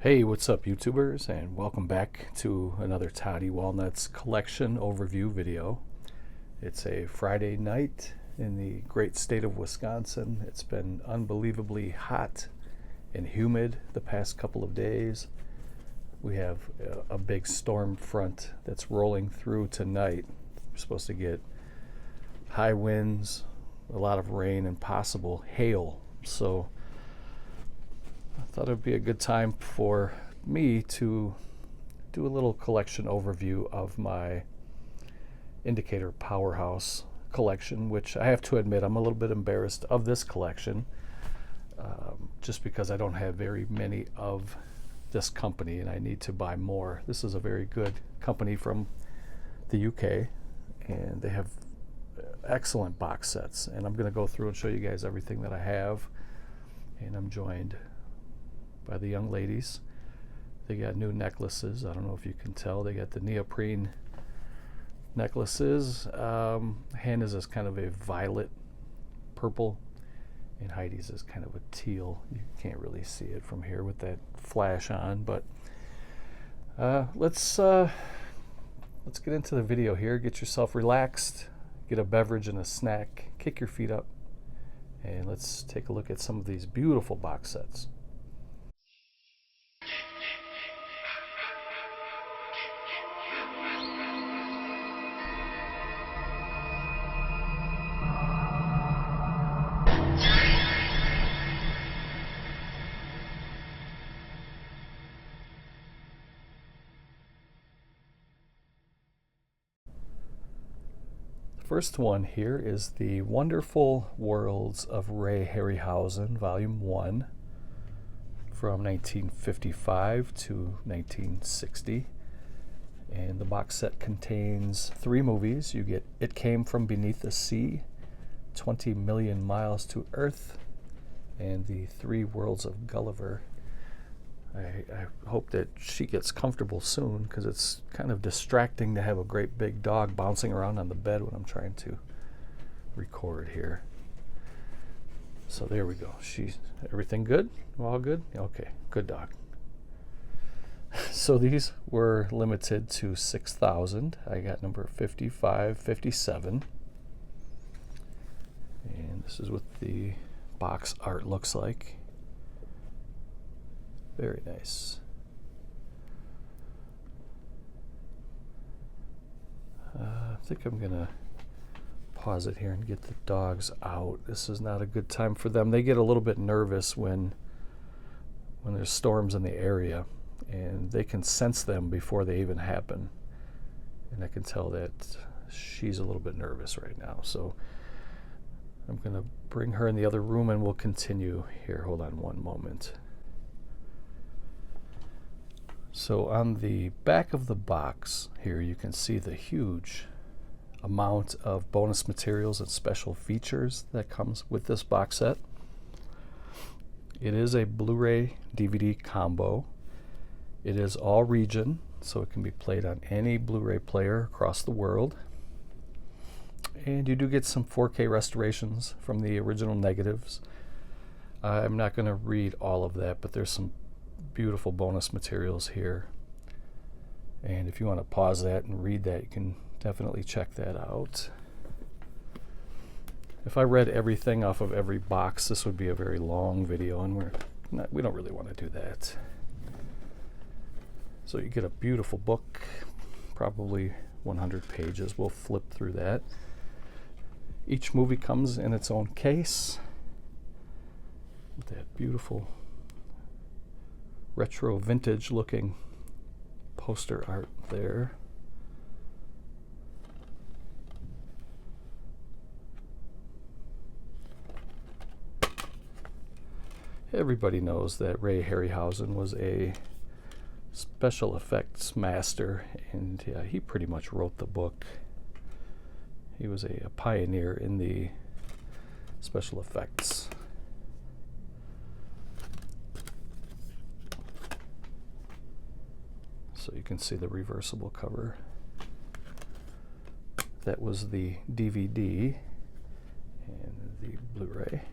Hey, what's up YouTubers, and welcome back to another Toddy Walnuts collection overview video. It's a Friday night in the great state of Wisconsin. It's been unbelievably hot and humid the past couple of days. We have a big storm front that's rolling through tonight. We're supposed to get high winds, a lot of rain, and possible hail. So I thought it would be a good time for me to do a little collection overview of my indicator PowerHouse collection, which I have to admit I'm a little bit embarrassed of this collection, just because I don't have very many of this company and I need to buy more. This is a very good company from the UK and they have excellent box sets, and I'm going to go through and show you guys everything that I have. And I'm joined by the young ladies. They got new necklaces. I don't know if you can tell. They got the neoprene necklaces. Hannah's is kind of a violet purple, and Heidi's is kind of a teal. You can't really see it from here with that flash on, but let's get into the video here. Get yourself relaxed, get a beverage and a snack, kick your feet up, and let's take a look at some of these beautiful box sets. First one here is The Wonderful Worlds of Ray Harryhausen, Volume 1, from 1955 to 1960. And the box set contains 3 movies. You get It Came from Beneath the Sea, 20 Million Miles to Earth, and The 3 Worlds of Gulliver. I hope that she gets comfortable soon, because it's kind of distracting to have a great big dog bouncing around on the bed when I'm trying to record here. So there we go. Everything good? All good? Okay, good dog. So these were limited to 6,000. I got number 5557. And this is what the box art looks like. Very nice. I think I'm going to pause it here and get the dogs out. This is not a good time for them. They get a little bit nervous when there's storms in the area, and they can sense them before they even happen. And I can tell that she's a little bit nervous right now. So I'm going to bring her in the other room and we'll continue here. Hold on one moment. So on the back of the box here, you can see the huge amount of bonus materials and special features that comes with this box set. It is a Blu-ray DVD combo. It is all region, so it can be played on any Blu-ray player across the world. And you do get some 4K restorations from the original negatives. I'm not going to read all of that, but there's some beautiful bonus materials here, and if you want to pause that and read that, you can definitely check that out. If I read everything off of every box, this would be a very long video, and we don't really want to do that. So you get a beautiful book, probably 100 pages. We'll flip through that. Each movie comes in its own case with that beautiful retro vintage looking poster art there. Everybody knows that Ray Harryhausen was a special effects master, and he pretty much wrote the book. He was a pioneer in the special effects. So you can see the reversible cover. That was the DVD and the Blu-ray.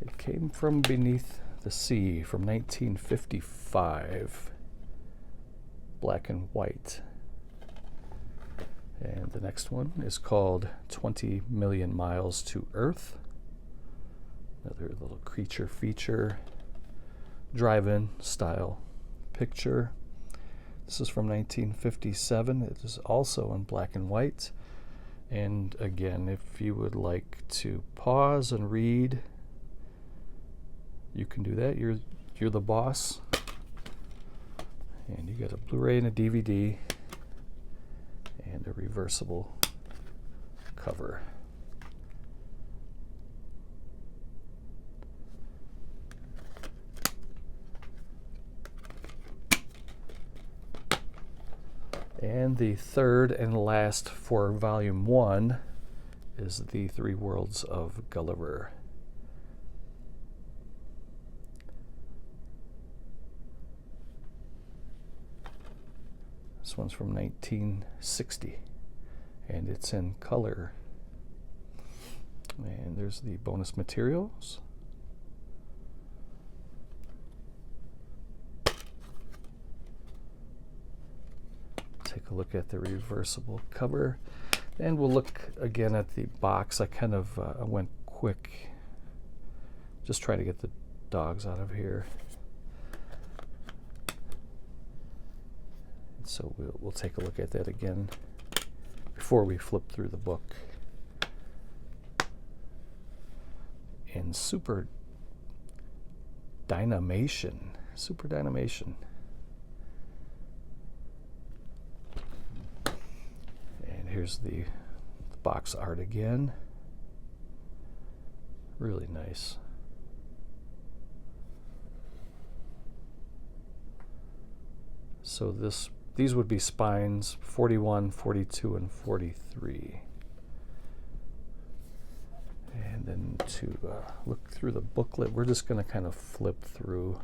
It Came from Beneath the Sea from 1955. Black and white. And the next one is called 20 Million Miles to Earth. Another little creature feature. Drive-in style picture. This is from 1957. It is also in black and white. And again, if you would like to pause and read, you can do that. You're the boss. And you got a Blu-ray and a DVD and a reversible cover. And the third and last for Volume 1 is The Three Worlds of Gulliver. This one's from 1960, and it's in color. And there's the bonus materials. Take a look at the reversible cover, and we'll look again at the box. I kind of went quick, just trying to get the dogs out of here. So we'll take a look at that again before we flip through the book. And super dynamation. And here's the box art again. Really nice. So these would be spines 41, 42, and 43. And then to look through the booklet, we're just going to kind of flip through.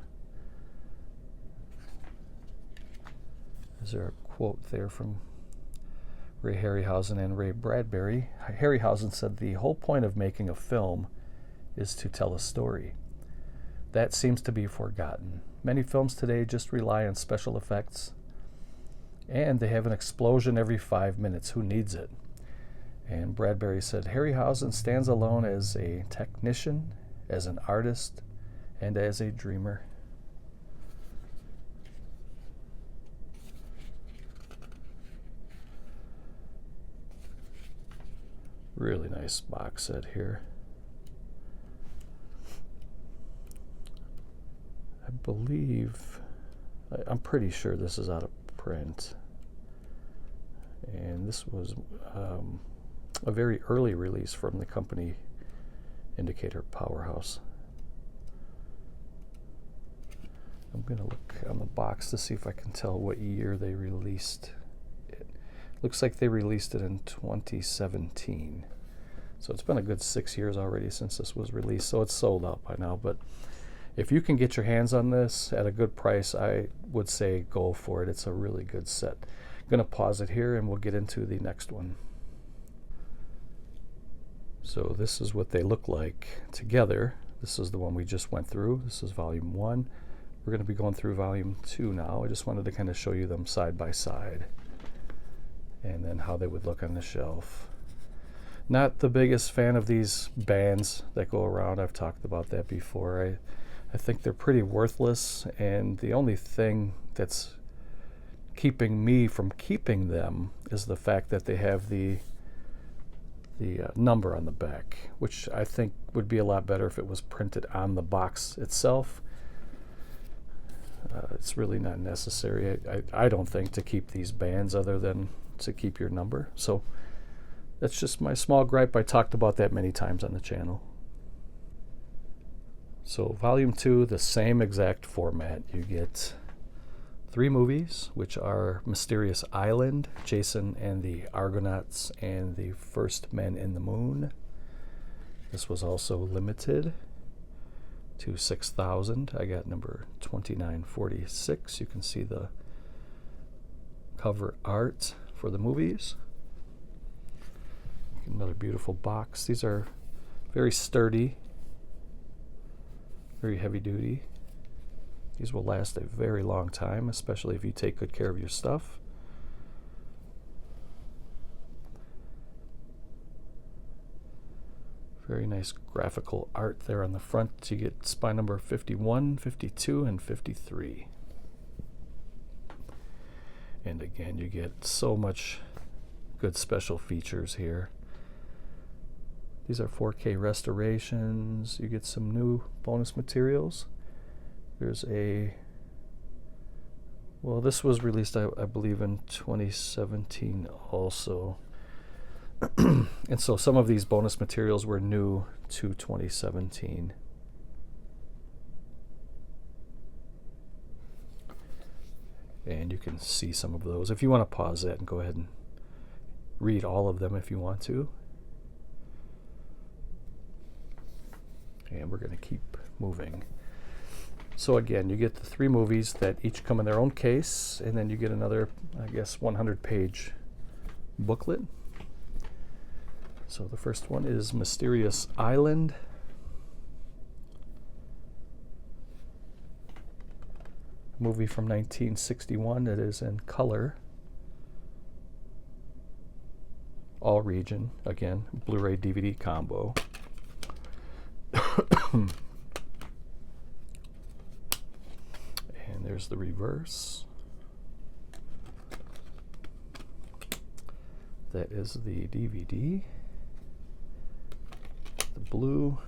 Is there a quote there from Ray Harryhausen and Ray Bradbury? Harryhausen said, "The whole point of making a film is to tell a story. That seems to be forgotten. Many films today just rely on special effects, and they have an explosion every 5 minutes. Who needs it?" And Bradbury said, "Harryhausen stands alone as a technician, as an artist, and as a dreamer." Really nice box set here. I believe, I'm pretty sure this is out of print. And this was a very early release from the company indicator PowerHouse. I'm going to look on the box to see if I can tell what year they released it. Looks like they released it in 2017. So it's been a good 6 years already since this was released, so it's sold out by now. But if you can get your hands on this at a good price, I would say go for it. It's a really good set. I'm going to pause it here and we'll get into the next one. So this is what they look like together. This is the one we just went through. This is Volume 1. We're going to be going through Volume 2 now. I just wanted to kind of show you them side by side and then how they would look on the shelf. Not the biggest fan of these bands that go around. I've talked about that before. I think they're pretty worthless, and the only thing that's keeping me from keeping them is the fact that they have the number on the back, which I think would be a lot better if it was printed on the box itself. It's really not necessary, I don't think, to keep these bands other than to keep your number. So that's just my small gripe. I talked about that many times on the channel. So Volume 2, the same exact format. You get 3 movies, which are Mysterious Island, Jason and the Argonauts, and The First Men in the Moon. This was also limited to 6,000. I got number 2946. You can see the cover art for the movies. Another beautiful box. These are very sturdy. Very heavy duty. These will last a very long time, especially if you take good care of your stuff. Very nice graphical art there on the front. You get spine number 51, 52, and 53. And again, you get so much good special features here. These are 4K restorations. You get some new bonus materials. There's a, well, this was released, I believe, in 2017 also. And so some of these bonus materials were new to 2017. And you can see some of those. If you want to pause that and go ahead and read all of them if you want to. And we're going to keep moving. So again, you get the 3 movies that each come in their own case, and then you get another, I guess, 100-page booklet. So the first one is Mysterious Island. Movie from 1961 that is in color. All region, again, Blu-ray DVD combo. And there's the reverse. That is the DVD. The blue.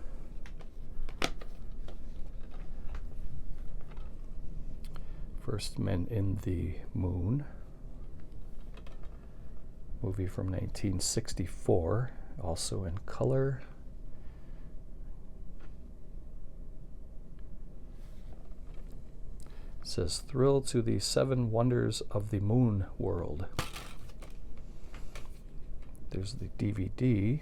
First Men in the Moon. Movie from 1964, also in color. It says, Thrill to the 7 Wonders of the Moon World. There's the DVD.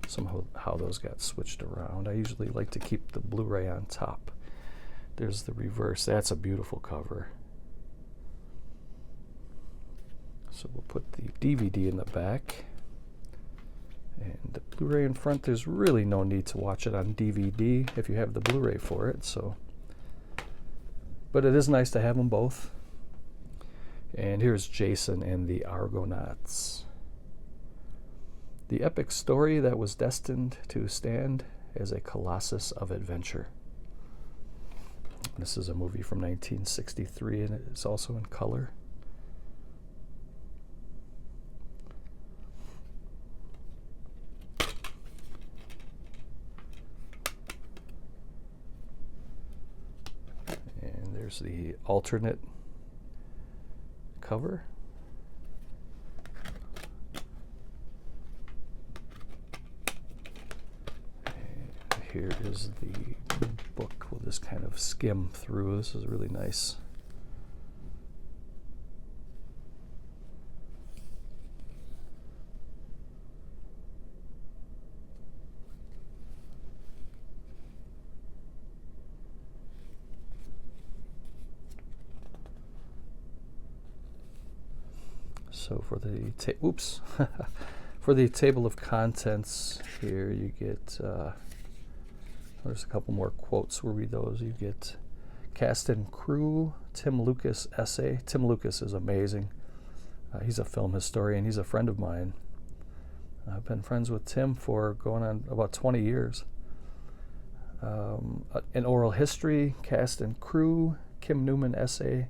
Somehow how those got switched around. I usually like to keep the Blu-ray on top. There's the reverse. That's a beautiful cover. So we'll put the DVD in the back. And the Blu-ray in front, there's really no need to watch it on DVD if you have the Blu-ray for it. So, but it is nice to have them both. And here's Jason and the Argonauts. The epic story that was destined to stand as a colossus of adventure. This is a movie from 1963, and it's also in color. And there's the alternate cover. And here is the book. We'll just kind of skim through. This is really nice. So for the for the table of contents here, you get there's a couple more quotes. We'll read those. You get cast and crew, Tim Lucas essay. Tim Lucas is amazing. He's a film historian. He's a friend of mine. I've been friends with Tim for going on about 20 years. An oral history, cast and crew, Kim Newman essay,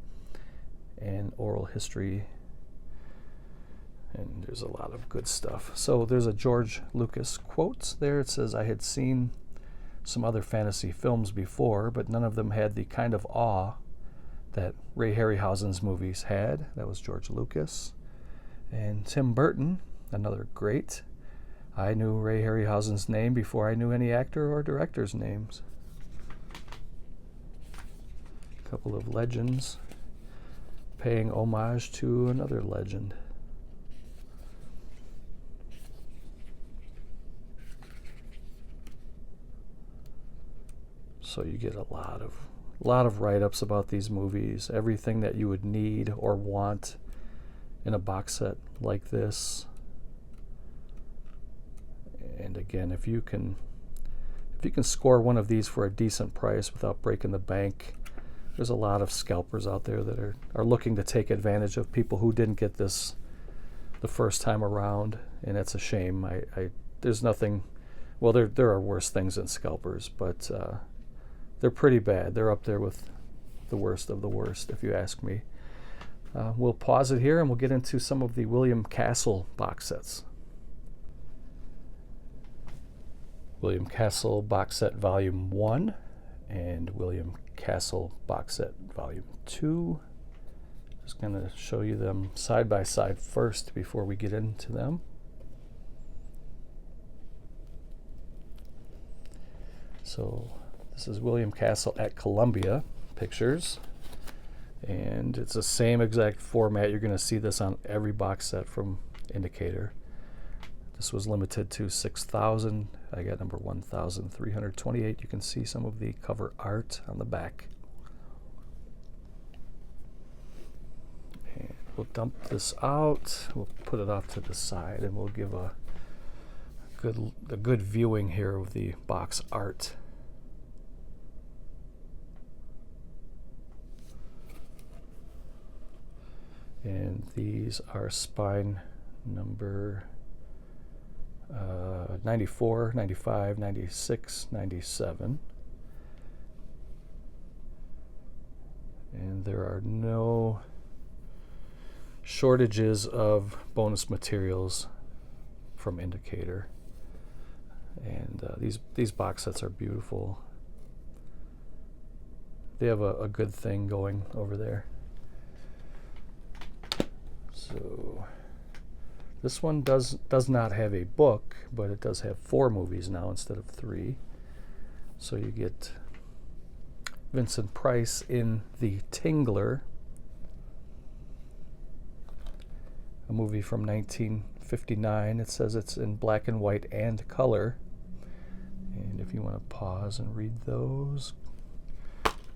and oral history. And there's a lot of good stuff. So there's a George Lucas quote there. It says, I had seen some other fantasy films before, but none of them had the kind of awe that Ray Harryhausen's movies had. That was George Lucas. And Tim Burton, another great. I knew Ray Harryhausen's name before I knew any actor or director's names. A couple of legends paying homage to another legend. So you get a lot of write-ups about these movies, everything that you would need or want in a box set like this. And again, if if you can score one of these for a decent price without breaking the bank, there's a lot of scalpers out there that are looking to take advantage of people who didn't get this the first time around, and it's a shame. There's nothing, well, there are worse things than scalpers, but they're pretty bad. They're up there with the worst of the worst, if you ask me. We'll pause it here and we'll get into some of the William Castle box sets. William Castle box set volume 1 and William Castle box set volume 2. Just going to show you them side by side first before we get into them. So this is William Castle at Columbia Pictures, and it's the same exact format. You're going to see this on every box set from Indicator. This was limited to 6,000. I got number 1,328. You can see some of the cover art on the back. And we'll dump this out. We'll put it off to the side, and we'll give a good viewing here of the box art. And these are spine number 94, 95, 96, 97. And there are no shortages of bonus materials from Indicator. And these box sets are beautiful. They have a good thing going over there. So this one does not have a book, but it does have 4 movies now instead of 3. So you get Vincent Price in The Tingler, a movie from 1959. It says it's in black and white and color. And if you want to pause and read those,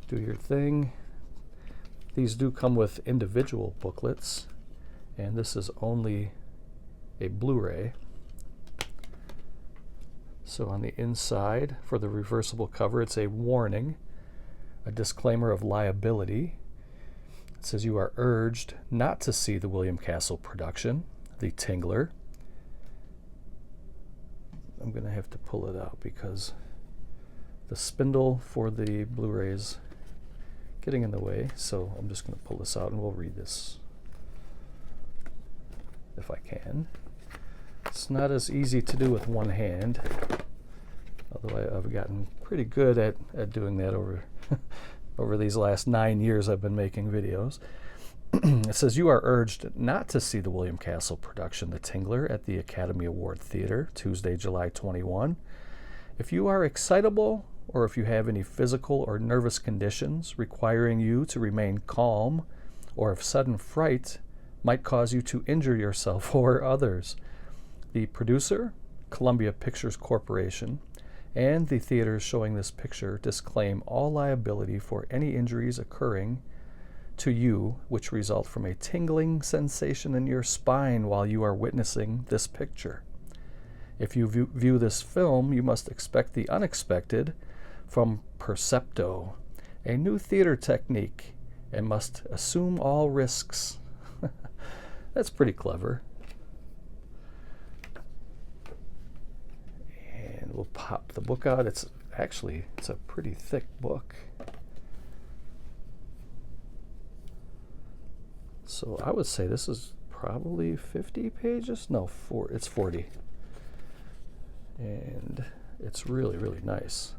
do your thing. These do come with individual booklets, and this is only a Blu-ray. So on the inside, for the reversible cover, it's a warning, a disclaimer of liability. It says you are urged not to see the William Castle production, The Tingler. I'm going to have to pull it out because the spindle for the Blu-ray is getting in the way. So I'm just going to pull this out and we'll read this if I can. It's not as easy to do with one hand, although I've gotten pretty good at doing that over these last 9 years I've been making videos. It says you are urged not to see the William Castle production, The Tingler, at the Academy Award Theater, Tuesday, July 21. If you are excitable or if you have any physical or nervous conditions requiring you to remain calm, or if sudden fright might cause you to injure yourself or others, the producer, Columbia Pictures Corporation, and the theaters showing this picture disclaim all liability for any injuries occurring to you which result from a tingling sensation in your spine while you are witnessing this picture. If you view this film, you must expect the unexpected from Percepto, a new theater technique, and must assume all risks. That's pretty clever. And we'll pop the book out. It's a pretty thick book. So I would say this is probably 50 pages. No, it's 40. And it's really, really nice.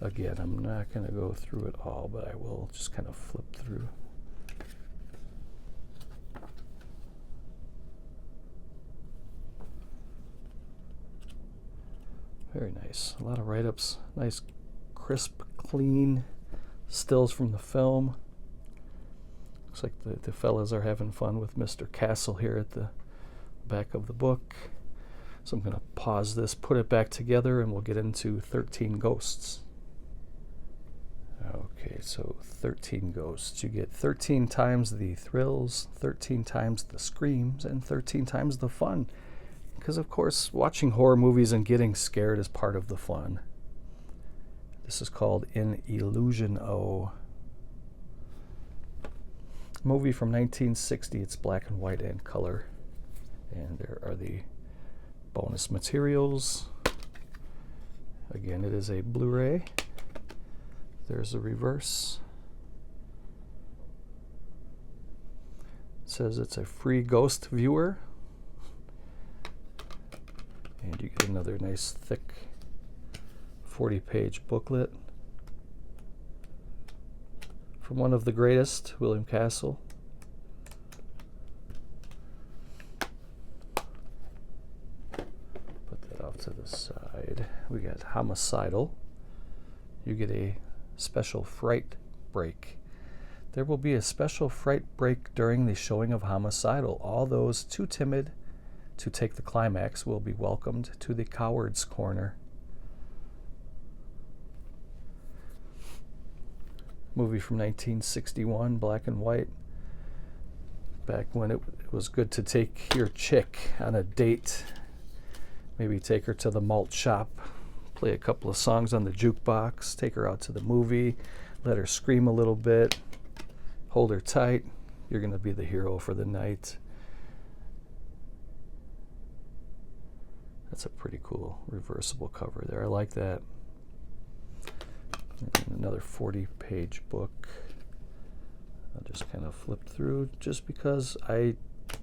Again, I'm not going to go through it all, but I will just kind of flip through. Very nice. A lot of write-ups. Nice, crisp, clean stills from the film. Looks like the fellas are having fun with Mr. Castle here at the back of the book. So I'm going to pause this, put it back together, and we'll get into 13 Ghosts. Okay, so 13 Ghosts. You get 13 times the thrills, 13 times the screams, and 13 times the fun. because of course watching horror movies and getting scared is part of the fun. This is called In Illusion O. Movie from 1960. It's black and white and color. And there are the bonus materials. Again, it is a Blu-ray. There's a reverse. It says it's a free ghost viewer. And you get another nice thick 40-page booklet from one of the greatest, William Castle. Put that off to the side. We got Homicidal. You get a special fright break. There will be a special fright break during the showing of Homicidal. All those too timid to take the climax will be welcomed to the Coward's Corner. Movie from 1961, black and white. Back when it was good to take your chick on a date. Maybe take her to the malt shop, play a couple of songs on the jukebox, take her out to the movie, let her scream a little bit, hold her tight. You're going to be the hero for the night. That's a pretty cool reversible cover there. I like that. And another 40-page book. I'll just kind of flip through just because I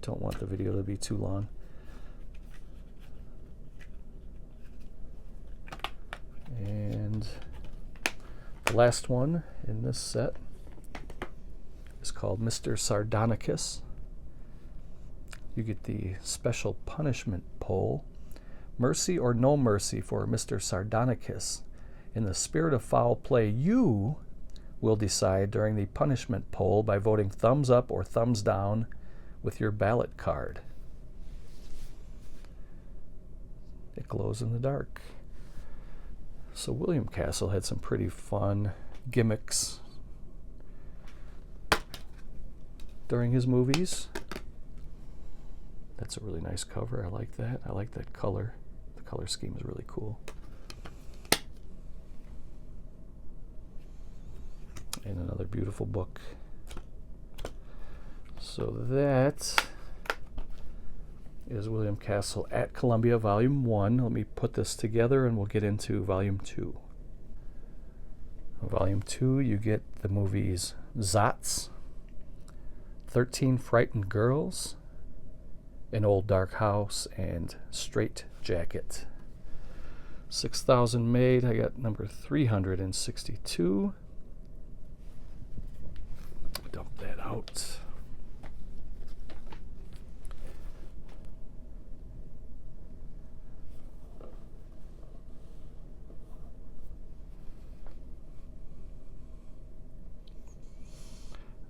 don't want the video to be too long. And the last one in this set is called Mr. Sardonicus. You get the special punishment poll. Mercy or no mercy for Mr. Sardonicus. In the spirit of foul play, you will decide during the punishment poll by voting thumbs up or thumbs down with your ballot card. It glows in the dark. So William Castle had some pretty fun gimmicks during his movies. That's a really nice cover. I like that. I like that color. The color scheme is really cool. And another beautiful book. So that is William Castle at Columbia, Volume 1. Let me put this together and we'll get into Volume 2. Volume 2, you get the movies Zots, 13 Frightened Girls, An Old Dark House, and Straight Jacket. 6,000 made. I got number 362. Dump that out.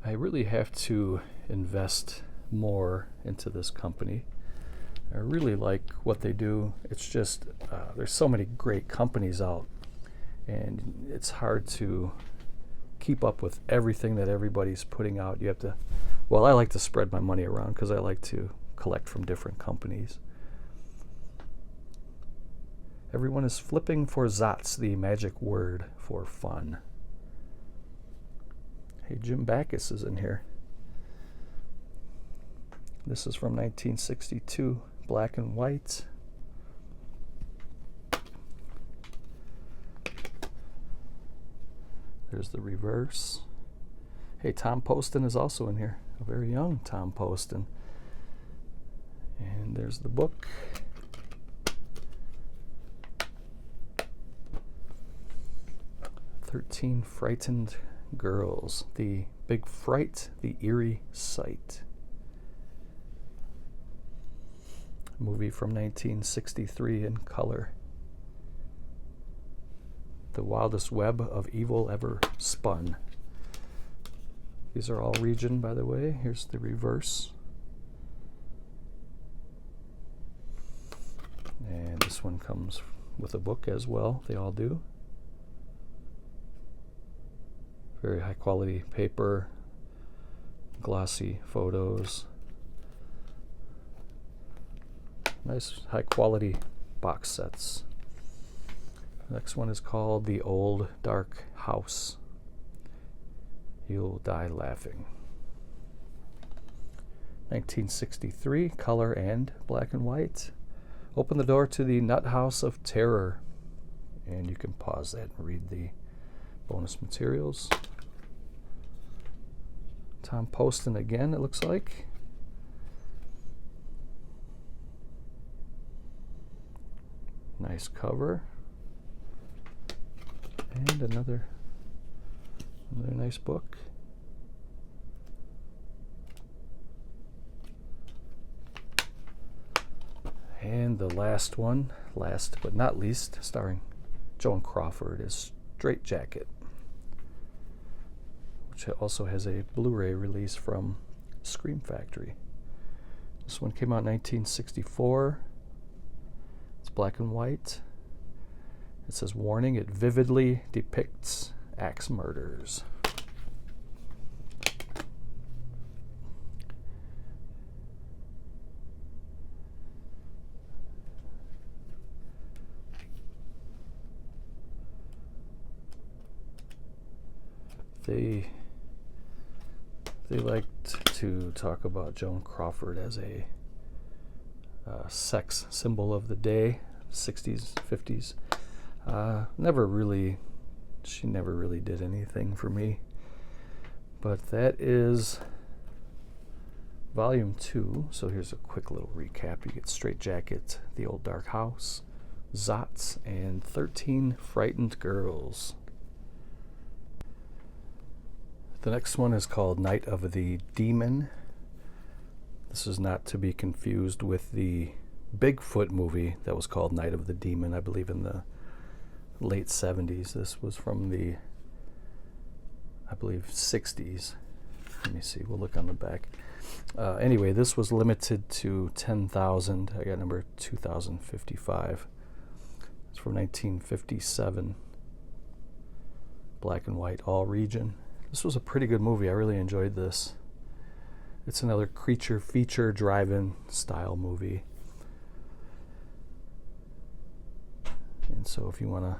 I really have to invest more into this company. I really like what they do. It's just there's so many great companies out, and it's hard to keep up with everything that everybody's putting out. You have to, well, I like to spread my money around because I like to collect from different companies. Everyone is flipping for Zots, the magic word for fun. Hey, Jim Backus is in here. This is from 1962, black and white. There's the reverse. Hey, Tom Poston is also in here. A very young Tom Poston. And there's the book. "13 Frightened Girls. The Big Fright, the Eerie Sight." Movie from 1963 in color. The wildest web of evil ever spun. These are all region, by the way. Here's the reverse. And this one comes with a book as well. They all do. Very high quality paper, glossy photos. Nice high quality box sets. Next one is called The Old Dark House. You'll Die Laughing. 1963, color and black and white. Open the door to the Nut House of Terror. And you can pause that and read the bonus materials. Tom Poston again, it looks like. Nice cover. And another nice book. And the last one, last but not least, starring Joan Crawford, is Straight Jacket, which also has a Blu-ray release from Scream Factory. This one came out in 1964. It's black and white. It says, warning, it vividly depicts axe murders. They liked to talk about Joan Crawford as a sex symbol of the day, 60s, 50s. She never really did anything for me. But that is volume 2. So here's a quick little recap. You get Straight Jacket, The Old Dark House, Zots, and 13 Frightened Girls. The next one is called Night of the Demon. This is not to be confused with the Bigfoot movie that was called Night of the Demon, I believe in the late 70s. This was from the, I believe, 60s. Let me see, we'll look on the back. Anyway, this was limited to 10,000. I got number 2055. It's from 1957. Black and white, all region. This was a pretty good movie. I really enjoyed this. It's another creature feature drive-in style movie. And so if you want to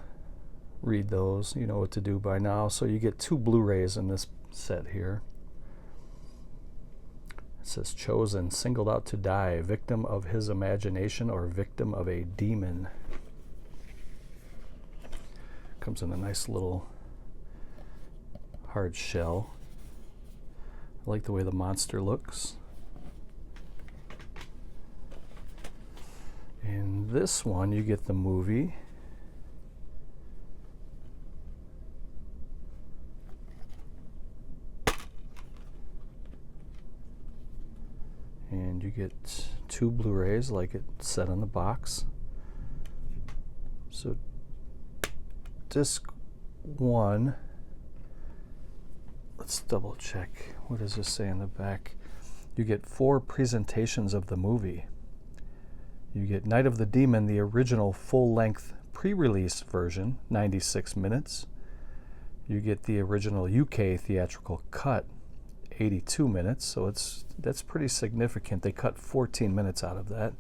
read those, you know what to do by now. So you get 2 Blu-rays in this set here. It says, chosen, singled out to die, victim of his imagination or victim of a demon. Comes in a nice little hard shell. I like the way the monster looks. In this one, you get the movie. And you get 2 Blu-rays like it said on the box. So disc 1, let's double check. What does this say on the back? You get 4 presentations of the movie. You get Night of the Demon, the original full-length pre-release version, 96 minutes. You get the original UK theatrical cut, 82 minutes, so that's pretty significant. They cut 14 minutes out of that.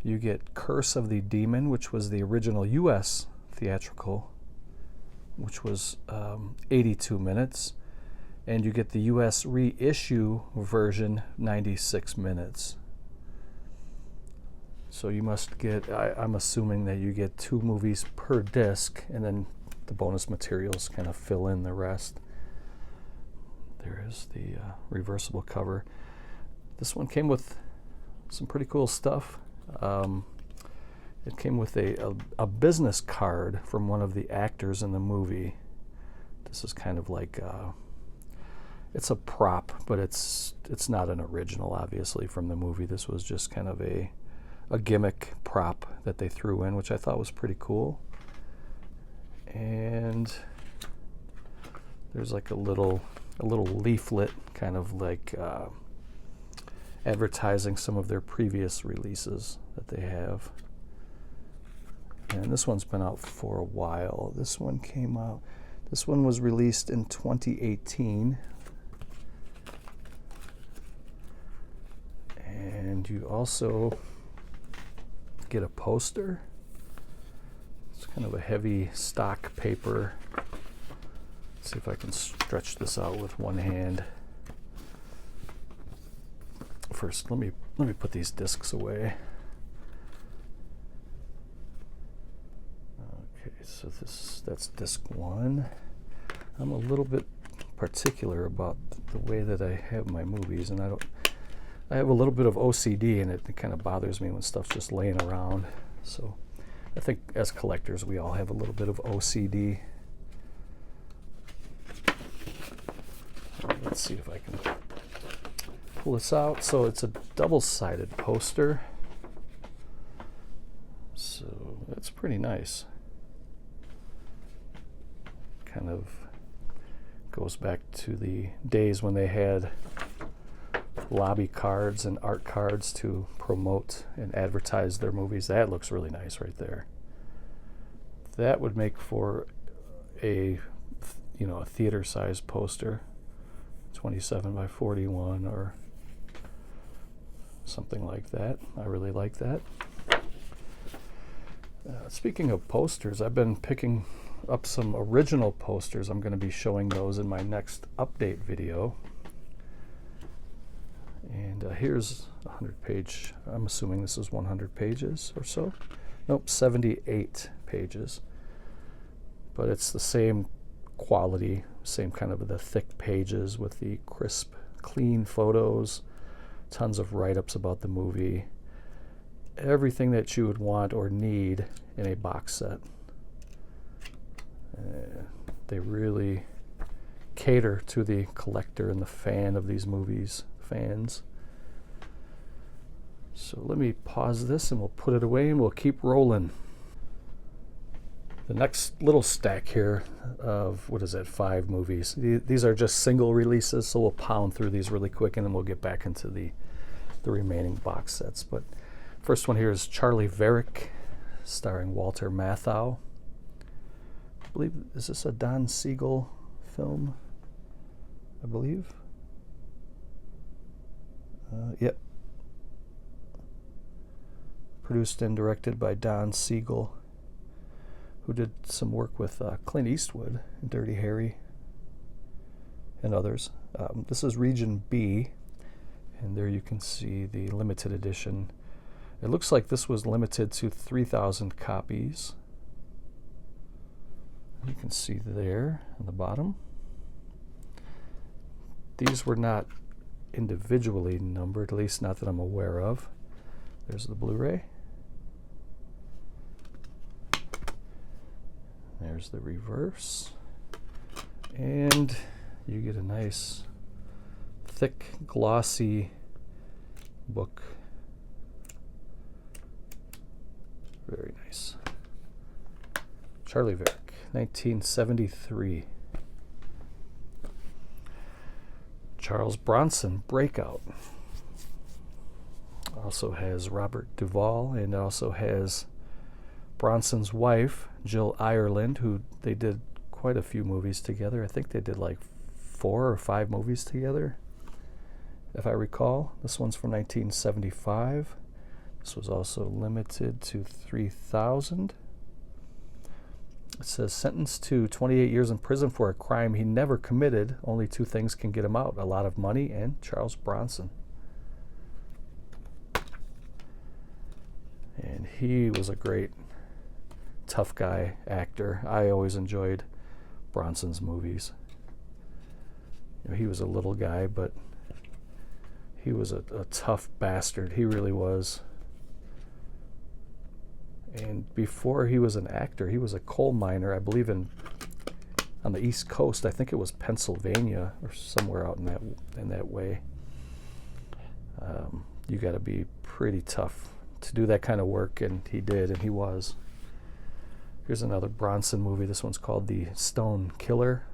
You get Curse of the Demon, which was the original US theatrical, which was 82 minutes. And you get the US reissue version, 96 minutes. So you must get, I'm assuming that you get 2 movies per disc, and then the bonus materials kind of fill in the rest. There is the reversible cover. This one came with some pretty cool stuff. It came with a business card from one of the actors in the movie. This is kind of like it's a prop, but it's not an original, obviously, from the movie. This was just kind of a gimmick prop that they threw in, which I thought was pretty cool. And there's like a little leaflet, kind of like advertising some of their previous releases that they have. And this one's been out for a while. This one came out, this one was released in 2018. And you also get a poster. It's kind of a heavy stock paper. Let's see if I can stretch this out with one hand. First, let me put these discs away. Okay, so that's disc 1. I'm a little bit particular about the way that I have my movies, and I have a little bit of OCD, and it kind of bothers me when stuff's just laying around. So I think as collectors we all have a little bit of OCD. Let's see if I can pull this out. So it's a double-sided poster, so that's pretty nice. Kind of goes back to the days when they had lobby cards and art cards to promote and advertise their movies. That looks really nice right there. That would make for a theater-sized poster, 27 by 41 or something like that. I really like that. Speaking of posters, I've been picking up some original posters. I'm going to be showing those in my next update video. And here's a 100-page. I'm assuming this is 100 pages or so. Nope, 78 pages. But it's the same quality, same kind of the thick pages with the crisp, clean photos, tons of write-ups about the movie, everything that you would want or need in a box set. They really cater to the collector and the fan of these movies, fans. So let me pause this and we'll put it away and we'll keep rolling. The next little stack here of, 5 movies. These are just single releases, so we'll pound through these really quick and then we'll get back into the remaining box sets. But first one here is Charlie Varick, starring Walter Matthau. I believe, is this a Don Siegel film? I believe. Yep. Produced and directed by Don Siegel, who did some work with Clint Eastwood and Dirty Harry and others. This is Region B, and there you can see the limited edition. It looks like this was limited to 3,000 copies. You can see there on the bottom. These were not individually numbered, at least not that I'm aware of. There's the Blu-ray. There's the reverse. And you get a nice, thick, glossy book. Very nice. Charlie Varick, 1973. Charles Bronson, Breakout. Also has Robert Duvall, and also has Bronson's wife, Jill Ireland, who they did quite a few movies together. I think they did like 4 or 5 movies together, if I recall. This one's from 1975. This was also limited to 3,000. It says, sentenced to 28 years in prison for a crime he never committed. Only 2 things can get him out: a lot of money and Charles Bronson. And he was a great tough guy actor. I always enjoyed Bronson's movies. He was a little guy, but he was a tough bastard. He really was. And before he was an actor, he was a coal miner, I believe on the East Coast. I think it was Pennsylvania or somewhere out in that way. You got to be pretty tough to do that kind of work, and he did, and he was. Here's another Bronson movie. This one's called The Stone Killer.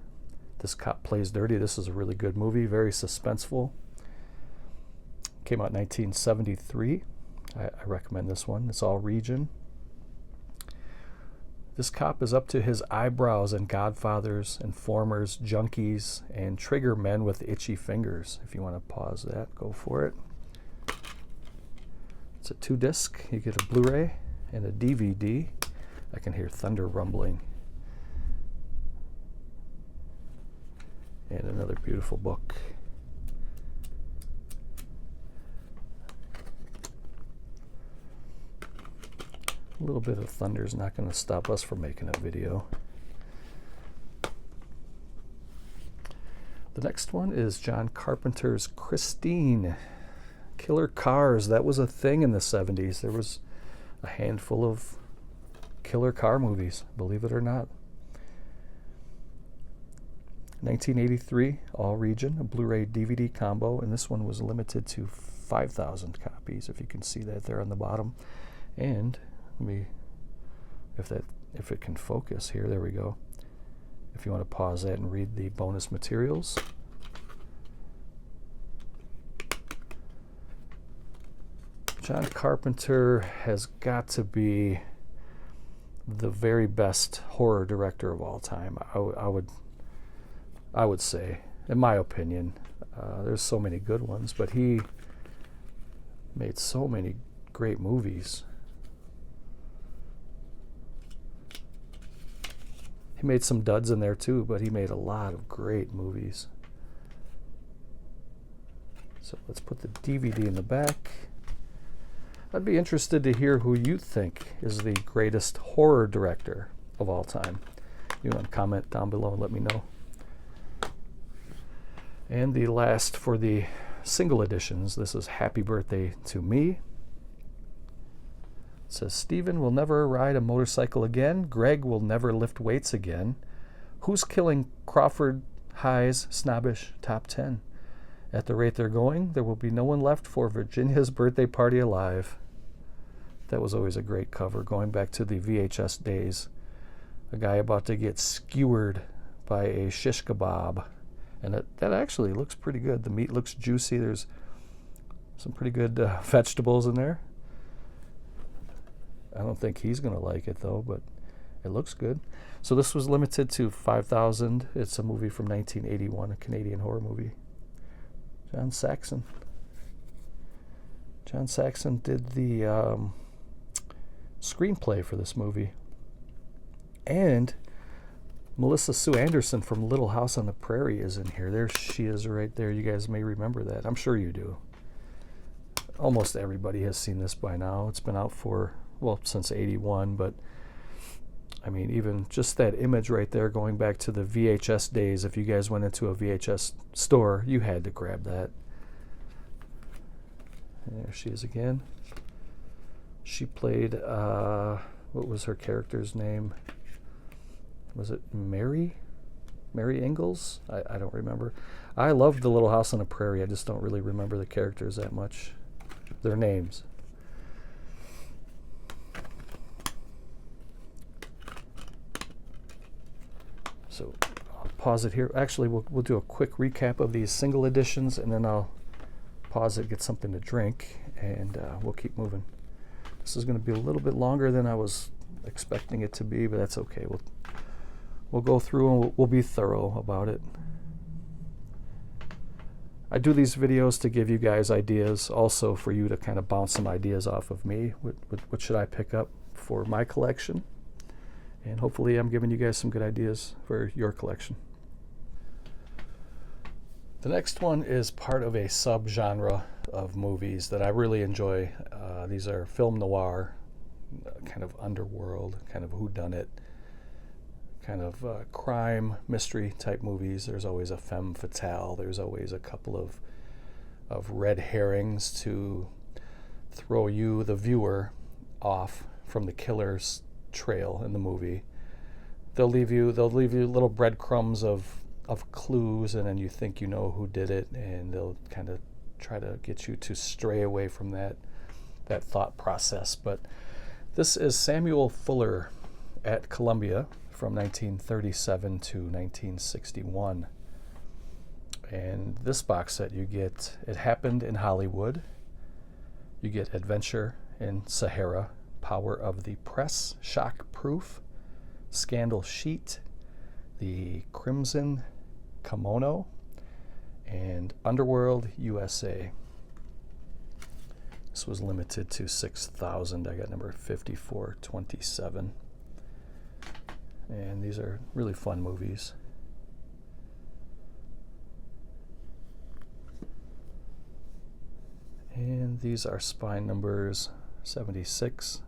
This Cop Plays Dirty. This is a really good movie, very suspenseful. Came out in 1973. I recommend this one. It's all region. This cop is up to his eyebrows in Godfathers, Informers, Junkies, and Trigger Men with Itchy Fingers. If you want to pause that, go for it. It's a 2-disc. You get a Blu-ray and a DVD. I can hear thunder rumbling. And another beautiful book. A little bit of thunder is not going to stop us from making a video. The next one is John Carpenter's Christine. Killer cars. That was a thing in the 70s. There was a handful of killer car movies, believe it or not. 1983, all region, a Blu-ray DVD combo, and this one was limited to 5,000 copies, if you can see that there on the bottom. And let me, if it can focus here, there we go. If you want to pause that and read the bonus materials. John Carpenter has got to be the very best horror director of all time. I would say, in my opinion. There's so many good ones, but he made so many great movies. He made some duds in there too, but he made a lot of great movies. So let's put the DVD in the back. I'd be interested to hear who you think is the greatest horror director of all time. You want to comment down below and let me know. And the last for the single editions, this is Happy Birthday to Me. It says, Stephen will never ride a motorcycle again. Greg will never lift weights again. Who's killing Crawford High's snobbish top 10? At the rate they're going, there will be no one left for Virginia's birthday party alive. That was always a great cover, going back to the VHS days. A guy about to get skewered by a shish kebab. And that actually looks pretty good. The meat looks juicy. There's some pretty good vegetables in there. I don't think he's going to like it, though, but it looks good. So this was limited to 5,000. It's a movie from 1981, a Canadian horror movie. John Saxon. John Saxon did the screenplay for this movie. And Melissa Sue Anderson from Little House on the Prairie is in here. There she is right there. You guys may remember that. I'm sure you do. Almost everybody has seen this by now. It's been out for, well, since 81, but I mean, even just that image right there going back to the VHS days, if you guys went into a VHS store, you had to grab that. And there she is again. She played, what was her character's name? Was it Mary? Mary Ingalls? I don't remember. I loved The Little House on the Prairie. I just don't really remember the characters that much. Their names. So I'll pause it here. Actually, we'll do a quick recap of these single editions, and then I'll pause it, get something to drink, and we'll keep moving. This is going to be a little bit longer than I was expecting it to be, but that's okay. We'll go through and we'll be thorough about it. I do these videos to give you guys ideas, also for you to kind of bounce some ideas off of me. What should I pick up for my collection? And hopefully I'm giving you guys some good ideas for your collection. The next one is part of a subgenre of movies that I really enjoy. These are film noir, kind of underworld, kind of whodunit, kind of crime, mystery type movies. There's always a femme fatale. There's always a couple of red herrings to throw you, the viewer, off from the killer's trail in the movie. They'll leave you little breadcrumbs of clues, and then you think you know who did it, and they'll kind of try to get you to stray away from that thought process. But this is Samuel Fuller at Columbia from 1937 to 1961. And this box set, you get It Happened in Hollywood, you get Adventure in Sahara, Power of the Press, Shock Proof, Scandal Sheet, The Crimson Kimono, and Underworld USA. This was limited to 6,000. I got number 5427. And these are really fun movies. And these are spine numbers 76,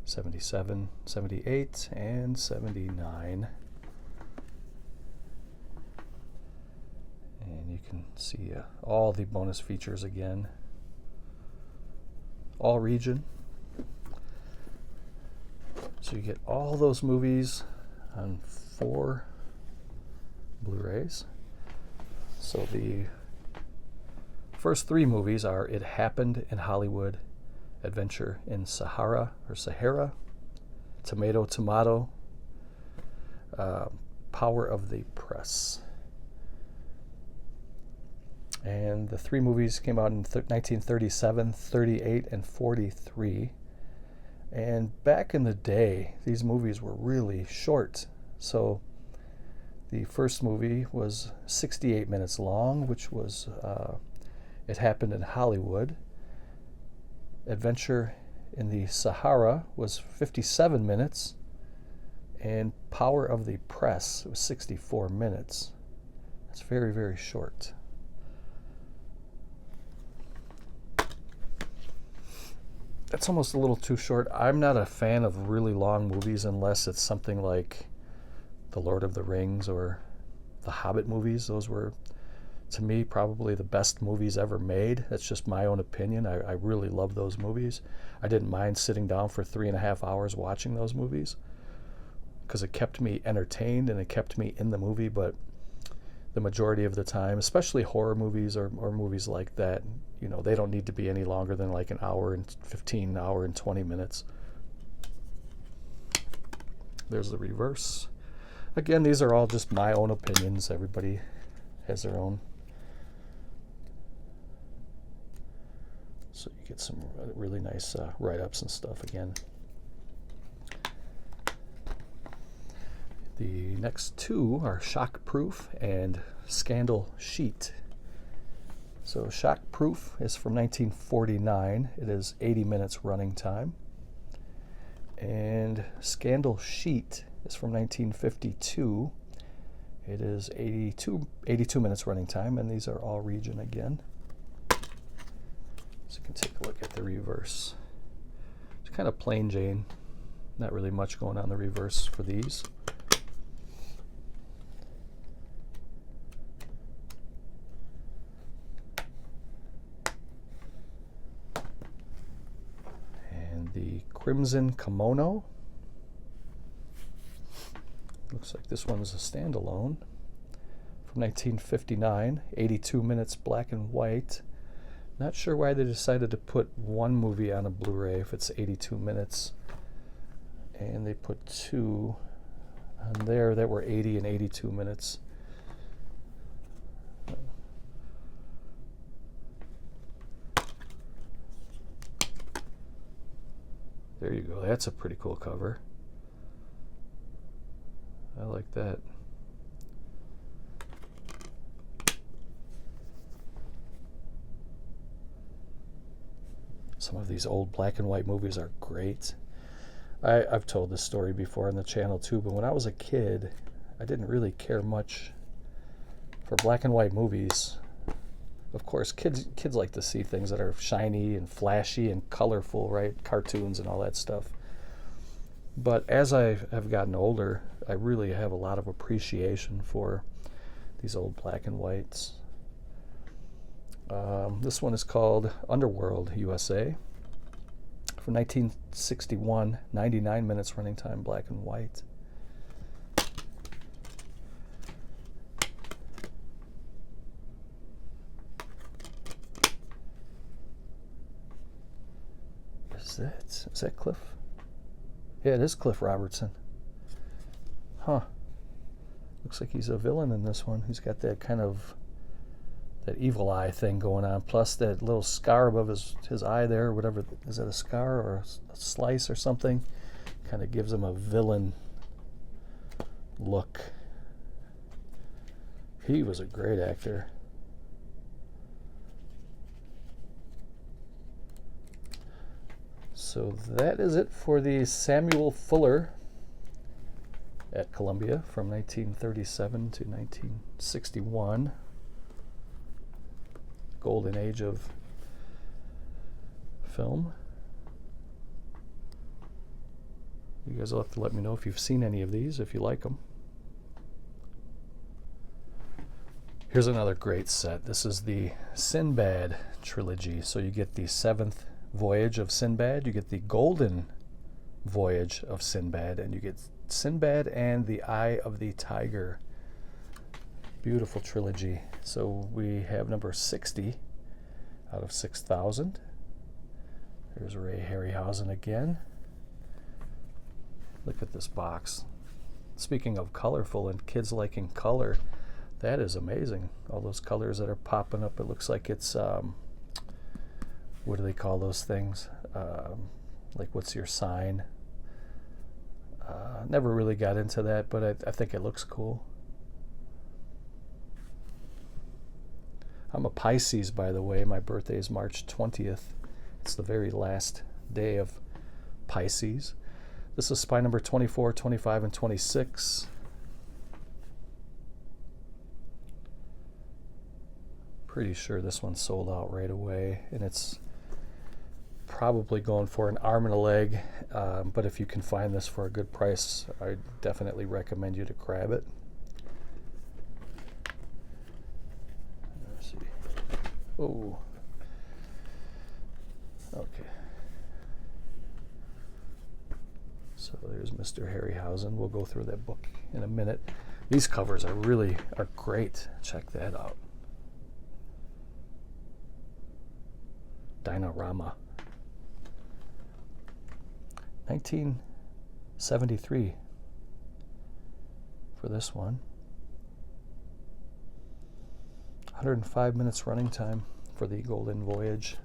77, 78, and 79. And you can see all the bonus features again. All region. So you get all those movies on 4 Blu-rays. So the first 3 movies are It Happened in Hollywood, Adventure in Sahara, Tomato Tomato, Power of the Press. And the 3 movies came out in 1937, 38, and 43. And back in the day, these movies were really short. So the first movie was 68 minutes long, which was It Happened in Hollywood. Adventure in the Sahara was 57 minutes. And Power of the Press was 64 minutes. That's very, very short. That's almost a little too short. I'm not a fan of really long movies unless it's something like The Lord of the Rings or the Hobbit movies. Those were, to me, probably the best movies ever made. That's just my own opinion. I really love those movies. I didn't mind sitting down for 3.5 hours watching those movies because it kept me entertained and it kept me in the movie. But the majority of the time, especially horror movies or movies like that, you know, they don't need to be any longer than like an hour and 15, hour and 20 minutes. There's the reverse. Again, these are all just my own opinions. Everybody has their own. So you get some really nice write-ups and stuff again. The next 2 are Shockproof and Scandal Sheet. So Shockproof is from 1949. It is 80 minutes running time. And Scandal Sheet is from 1952. It is 82 minutes running time, and these are all region again. So you can take a look at the reverse. It's kind of plain Jane. Not really much going on in the reverse for these. The Crimson Kimono. Looks like this one's a standalone. From 1959, 82 minutes black and white. Not sure why they decided to put one movie on a Blu-ray if it's 82 minutes. And they put 2 on there that were 80 and 82 minutes. There you go. That's a pretty cool cover. I like that. Some of these old black and white movies are great. I've told this story before on the channel too, but when I was a kid, I didn't really care much for black and white movies. Of course, kids like to see things that are shiny and flashy and colorful, right? Cartoons and all that stuff. But as I have gotten older, I really have a lot of appreciation for these old black and whites. This one is called Underworld USA. From 1961, 99 minutes running time, black and white. Is that Cliff? Yeah, it is Cliff Robertson. Huh. Looks like he's a villain in this one. He's got that kind of that evil eye thing going on, plus that little scar above his eye there, or whatever. Is that a scar or a slice or something? Kind of gives him a villain look. He was a great actor. So that is it for the Samuel Fuller at Columbia from 1937 to 1961. Golden age of film. You guys will have to let me know if you've seen any of these, if you like them. Here's another great set. This is the Sinbad trilogy. So you get the seventh voyage of Sinbad, you get the golden voyage of Sinbad, and you get Sinbad and the Eye of the Tiger. Beautiful trilogy. So we have number 60 out of 6,000. There's Ray Harryhausen again. Look at this box. Speaking of colorful and kids liking color, that is amazing. All those colors that are popping up. It looks like it's, what do they call those things? Like, what's your sign? Never really got into that, but I think it looks cool. I'm a Pisces, by the way. My birthday is March 20th. It's the very last day of Pisces. This is spine number 24, 25, and 26. Pretty sure this one sold out right away, and it's probably going for an arm and a leg, but if you can find this for a good price, I definitely recommend you to grab it. Let's see. Oh, okay. So there's Mr. Harryhausen. We'll go through that book in a minute. These covers are great. Check that out. Dinorama. 1973 for this one. 105 minutes running time for the Golden Voyage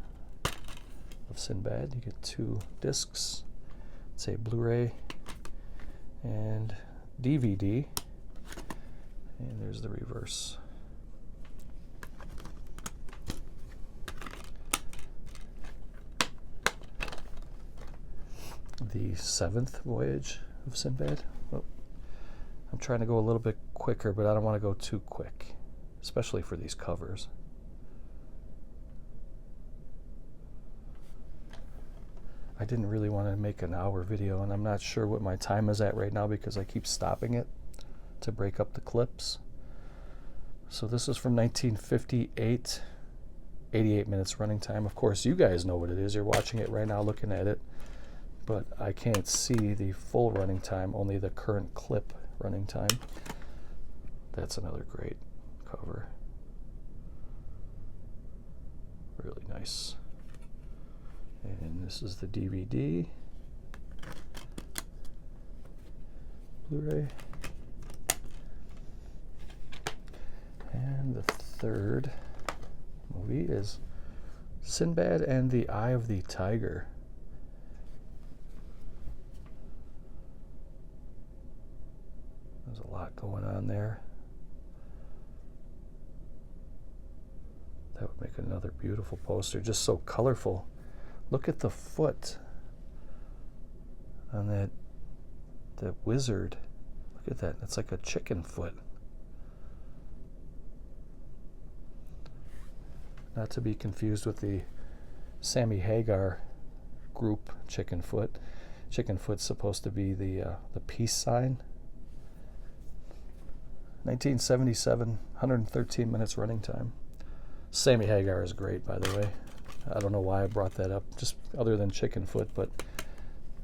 of Sinbad. You get 2 discs. It's a Blu-ray and DVD. And there's the reverse. The 7th voyage of Sinbad. Oh, I'm trying to go a little bit quicker, but I don't want to go too quick, especially for these covers. I didn't really want to make an hour video, and I'm not sure what my time is at right now because I keep stopping it to break up the clips. So this is from 1958, 88 minutes running time. Of course, you guys know what it is. You're watching it right now, looking at it. But I can't see the full running time, only the current clip running time. That's another great cover. Really nice. And this is the DVD, Blu-ray. And the third movie is Sinbad and the Eye of the Tiger. There's a lot going on there. That would make another beautiful poster, just so colorful. Look at the foot on that wizard. Look at that. It's like a chicken foot. Not to be confused with the Sammy Hagar group chicken foot. Chicken foot's supposed to be the peace sign. 1977, 113 minutes running time. Sammy Hagar is great, by the way. I don't know why I brought that up, just other than chicken foot, but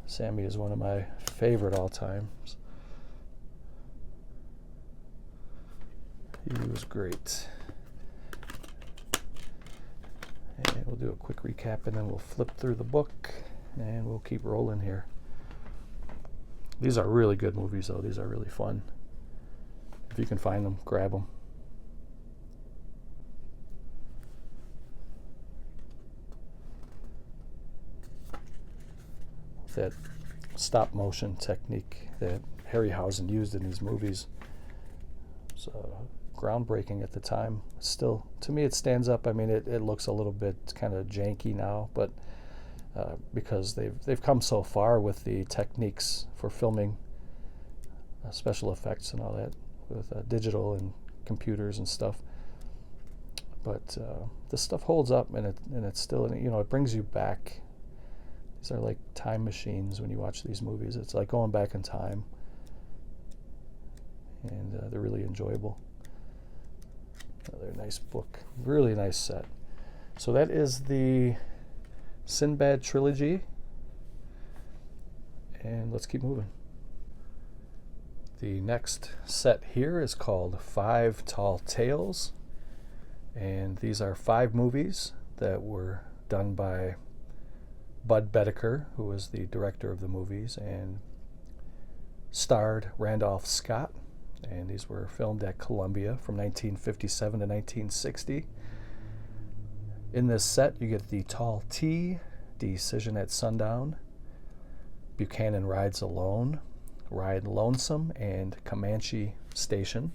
Sammy is one of my favorite all times. He was great. And we'll do a quick recap, and then we'll flip through the book, and we'll keep rolling here. These are really good movies, though. These are really fun. If you can find them, grab them. That stop motion technique that Harryhausen used in these movies was groundbreaking at the time. Still, to me, it stands up. I mean, it looks a little bit kind of janky now, but because they've come so far with the techniques for filming, special effects and all that, with digital and computers and stuff. But this stuff holds up, and it's still, it brings you back. These are like time machines when you watch these movies. It's like going back in time, and they're really enjoyable. Another nice book, really nice set. So that is the Sinbad trilogy, and let's keep moving. The next set here is called 5 Tall Tales, and these are 5 movies that were done by Bud Bedecker, who was the director of the movies, and starred Randolph Scott, and these were filmed at Columbia from 1957 to 1960. In this set, you get The Tall T, Decision at Sundown, Buchanan Rides Alone, Ride Lonesome, and Comanche Station.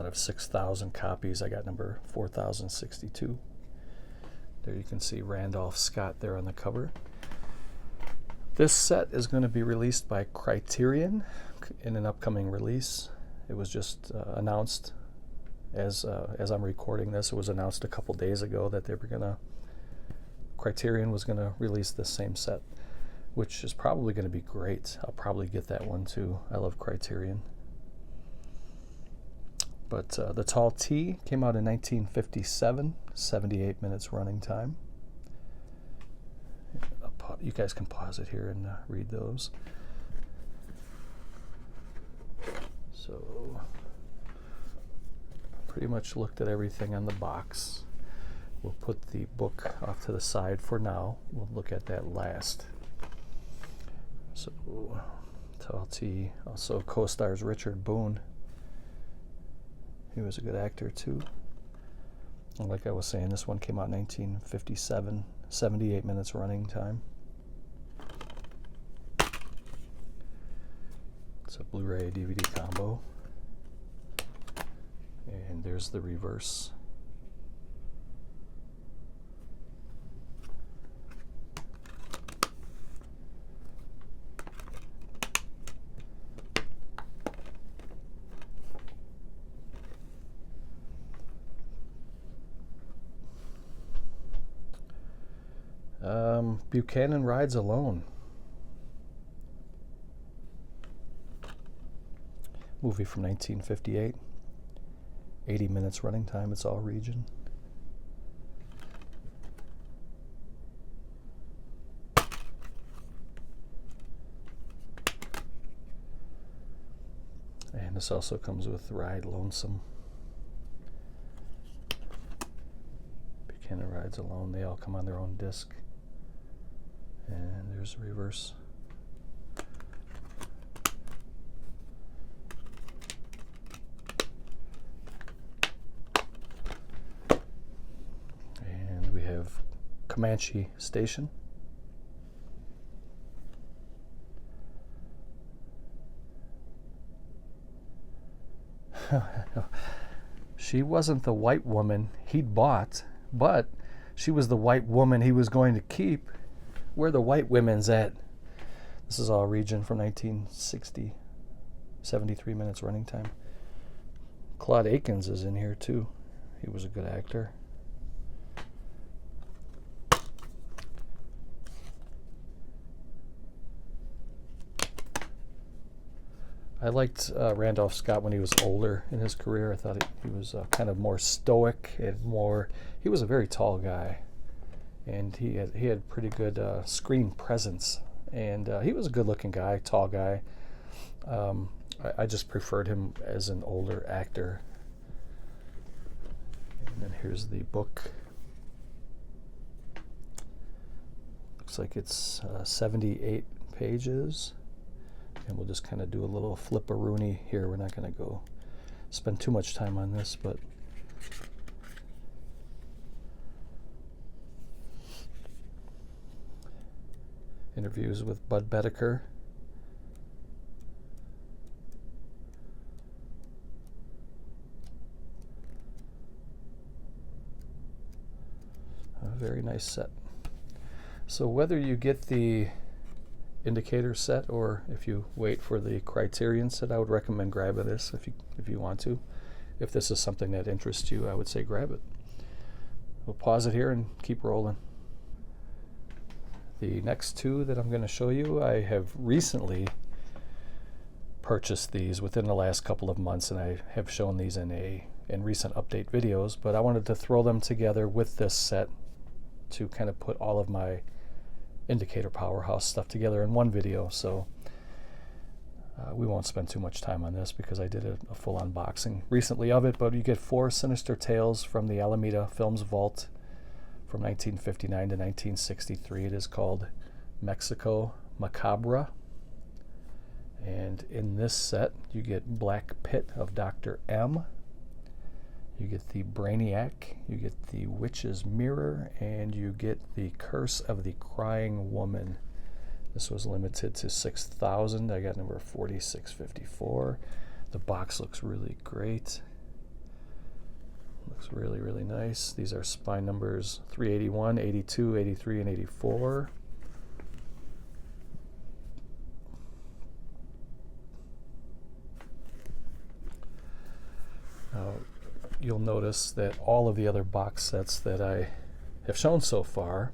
Out of 6,000 copies, I got number 4062. There you can see Randolph Scott there on the cover. This set is going to be released by Criterion in an upcoming release. It was just announced as I'm recording this. It was announced a couple days ago that Criterion was going to release this same set, which is probably going to be great. I'll probably get that one too. I love Criterion. But The Tall T came out in 1957, 78 minutes running time. You guys can pause it here and read those. So, pretty much looked at everything on the box. We'll put the book off to the side for now. We'll look at that last. So, Tall T also co-stars Richard Boone. He was a good actor too. And like I was saying, this one came out in 1957, 78 minutes running time. It's a Blu-ray DVD combo. And there's the reverse. Buchanan Rides Alone. Movie from 1958. 80 minutes running time. It's all region. And this also comes with Ride Lonesome. Buchanan Rides Alone. They all come on their own disc. And there's the reverse. And we have Comanche Station. She wasn't the white woman he'd bought, but she was the white woman he was going to keep. Where the white women's at? This is all region from 1960. 73 minutes running time. Claude Akins is in here too. He was a good actor. I liked Randolph Scott when he was older in his career. I thought he was kind of more stoic and more. He was a very tall guy, and he had pretty good screen presence. And he was a good-looking guy, tall guy. I just preferred him as an older actor. And then here's the book. Looks like it's 78 pages. And we'll just kind of do a little flip-a-rooney here. We're not going to go spend too much time on this, but interviews with Bud Bedecker. nice set. So whether you get the indicator set or if you wait for the criterion set, I would recommend grabbing this if you want to. If this is something that interests you, I would say grab it. We'll pause it here and keep rolling. The next two that I'm going to show you, I have recently purchased these within the last couple of months, and I have shown these in recent update videos, but I wanted to throw them together with this set to kind of put all of my indicator PowerHouse stuff together in one video. So we won't spend too much time on this because I did a full unboxing recently of it, but you get 4 Sinister Tales from the Alameda Films Vault from 1959 to 1963. It is called Mexico Macabre. And in this set, you get Black Pit of Dr. M. You get the Brainiac, you get the Witch's Mirror, and you get the Curse of the Crying Woman. This was limited to 6,000. I got number 4654. The box looks really great. Looks really, really nice. These are spine numbers 381, 82, 83, and 84. Now, you'll notice that all of the other box sets that I have shown so far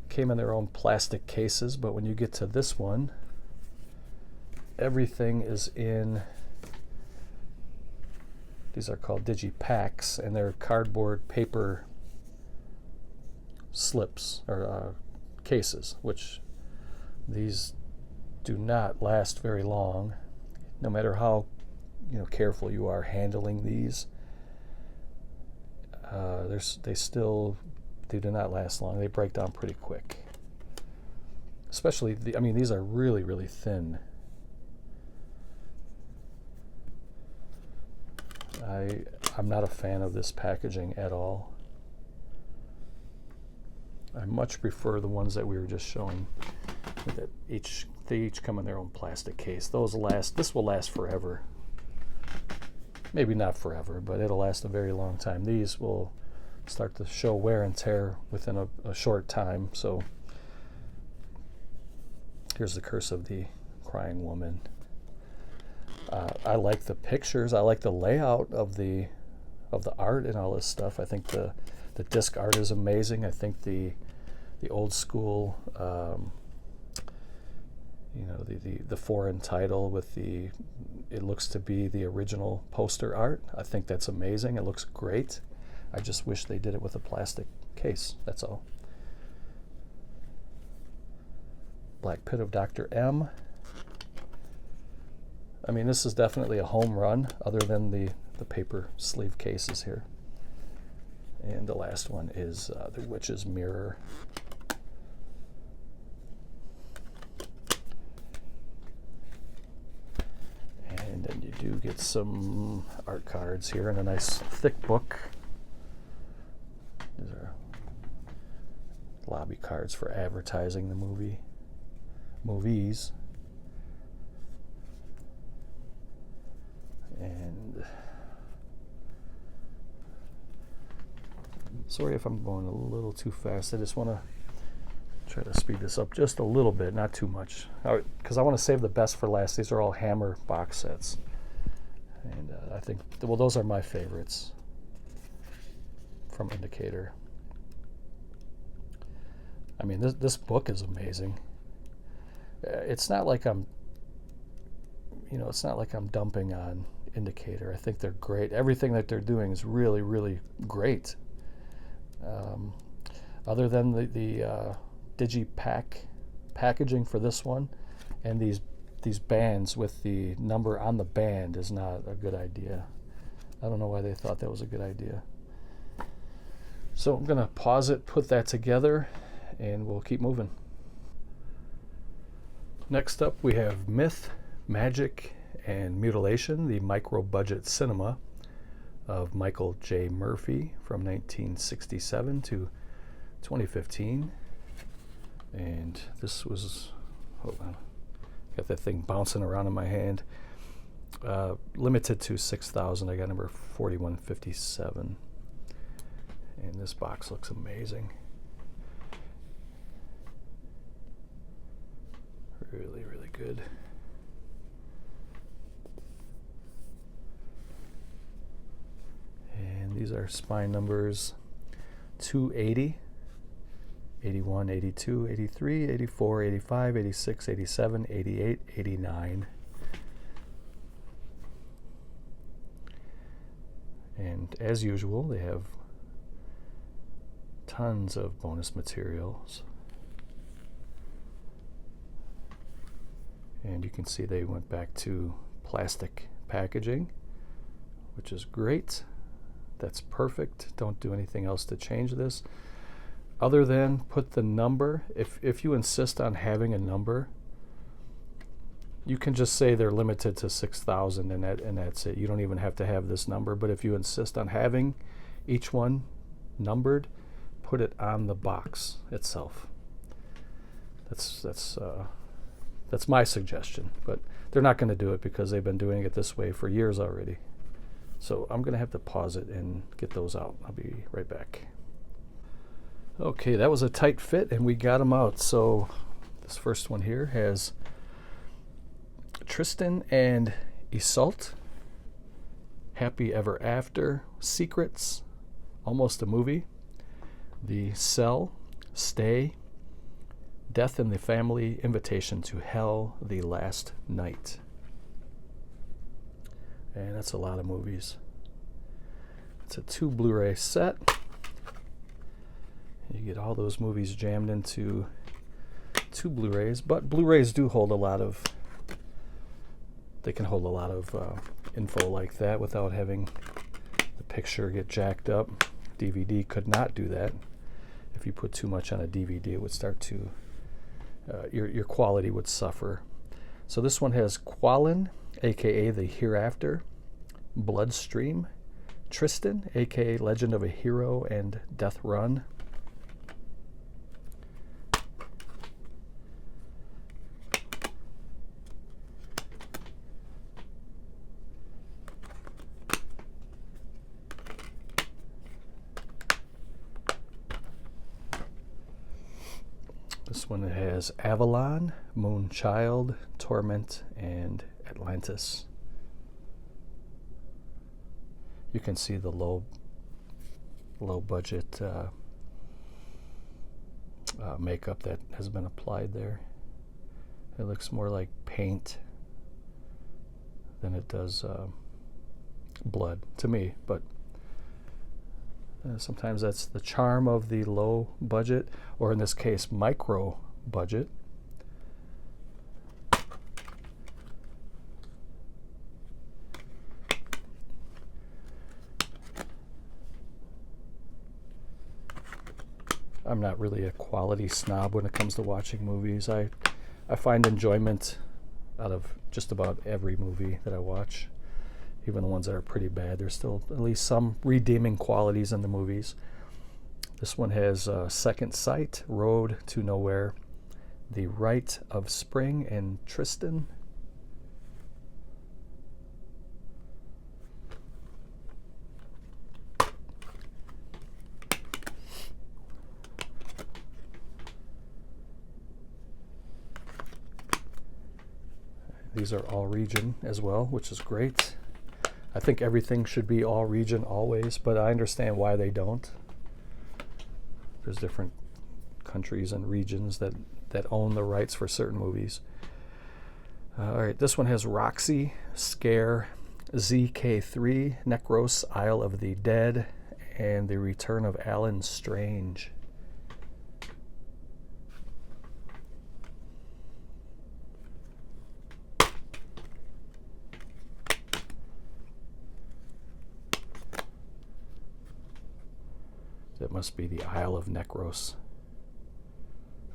came in their own plastic cases, but when you get to this one, everything is in, these are called digipacks, and they're cardboard paper slips or cases, which these do not last very long, no matter how careful you are handling these. They do not last long. They break down pretty quick. Especially, these are really, really thin. I'm not a fan of this packaging at all. I much prefer the ones that we were just showing. They each come in their own plastic case. Those last. This will last forever. Maybe not forever, but it'll last a very long time. These will start to show wear and tear within a short time. So here's the Curse of the Crying Woman. I like the pictures. I like the layout of the art and all this stuff. I think the disc art is amazing. I think the old school, the foreign title with it looks to be the original poster art. I think that's amazing. It looks great. I just wish they did it with a plastic case. That's all. Black Pit of Dr. M. This is definitely a home run, other than the paper sleeve cases here. And the last one is the Witch's Mirror. And then you do get some art cards here in a nice thick book. These are lobby cards for advertising the movies. And sorry if I'm going a little too fast. I just want to try to speed this up just a little bit, not too much, because I want to save the best for last. These are all Hammer box sets, and I think, well, those are my favorites from Indicator. This book is amazing. It's not like I'm dumping on Indicator. I think they're great. Everything that they're doing is really, really great. Other than the digipack packaging for this one, and these bands with the number on the band is not a good idea. I don't know why they thought that was a good idea. So I'm gonna pause it, put that together, and we'll keep moving. Next up, we have Myth, Magic, and Mutilation, the micro-budget cinema of Michael J. Murphy from 1967 to 2015. And this was, hold on, got that thing bouncing around in my hand. Limited to 6,000. I got number 4157. And this box looks amazing. Really, really good. And these are spine numbers 280, 81, 82, 83, 84, 85, 86, 87, 88, 89. And as usual, they have tons of bonus materials. And you can see they went back to plastic packaging, which is great. That's perfect. Don't do anything else to change this other than put the number. If you insist on having a number, you can just say they're limited to 6,000 and that's it. You don't even have to have this number. But if you insist on having each one numbered, put it on the box itself. That's my suggestion, but they're not going to do it because they've been doing it this way for years already. So I'm going to have to pause it and get those out. I'll be right back. Okay, that was a tight fit and we got them out. So this first one here has Tristan and Isolde, Happy Ever After, Secrets, Almost a Movie, The Cell, Stay, Death in the Family, Invitation to Hell, The Last Night. And that's a lot of movies. It's a 2 Blu-ray set. You get all those movies jammed into 2 Blu-rays, but Blu-rays do hold a lot of, they can hold a lot of info like that without having the picture get jacked up. DVD could not do that. If you put too much on a DVD, it would start to your quality would suffer. So this one has Quallen, aka The Hereafter, Bloodstream, Tristan, aka Legend of a Hero and Death Run, this one has Avalon, Moonchild, Torment, and Atlantis. You can see the low budget makeup that has been applied there. It looks more like paint than it does blood to me, but sometimes that's the charm of the low budget, or in this case, micro budget. I'm not really a quality snob when it comes to watching movies. I find enjoyment out of just about every movie that I watch. Even the ones that are pretty bad, there's still at least some redeeming qualities in the movies. This one has Second Sight, Road to Nowhere, The Rite of Spring, and Tristan. These are all region as well, which is great. I think everything should be all region always, but I understand why they don't. There's different countries and regions that own the rights for certain movies. All right, this one has Roxy, Scare, ZK3, Necros, Isle of the Dead, and The Return of Alan Strange. That must be the Isle of Necros.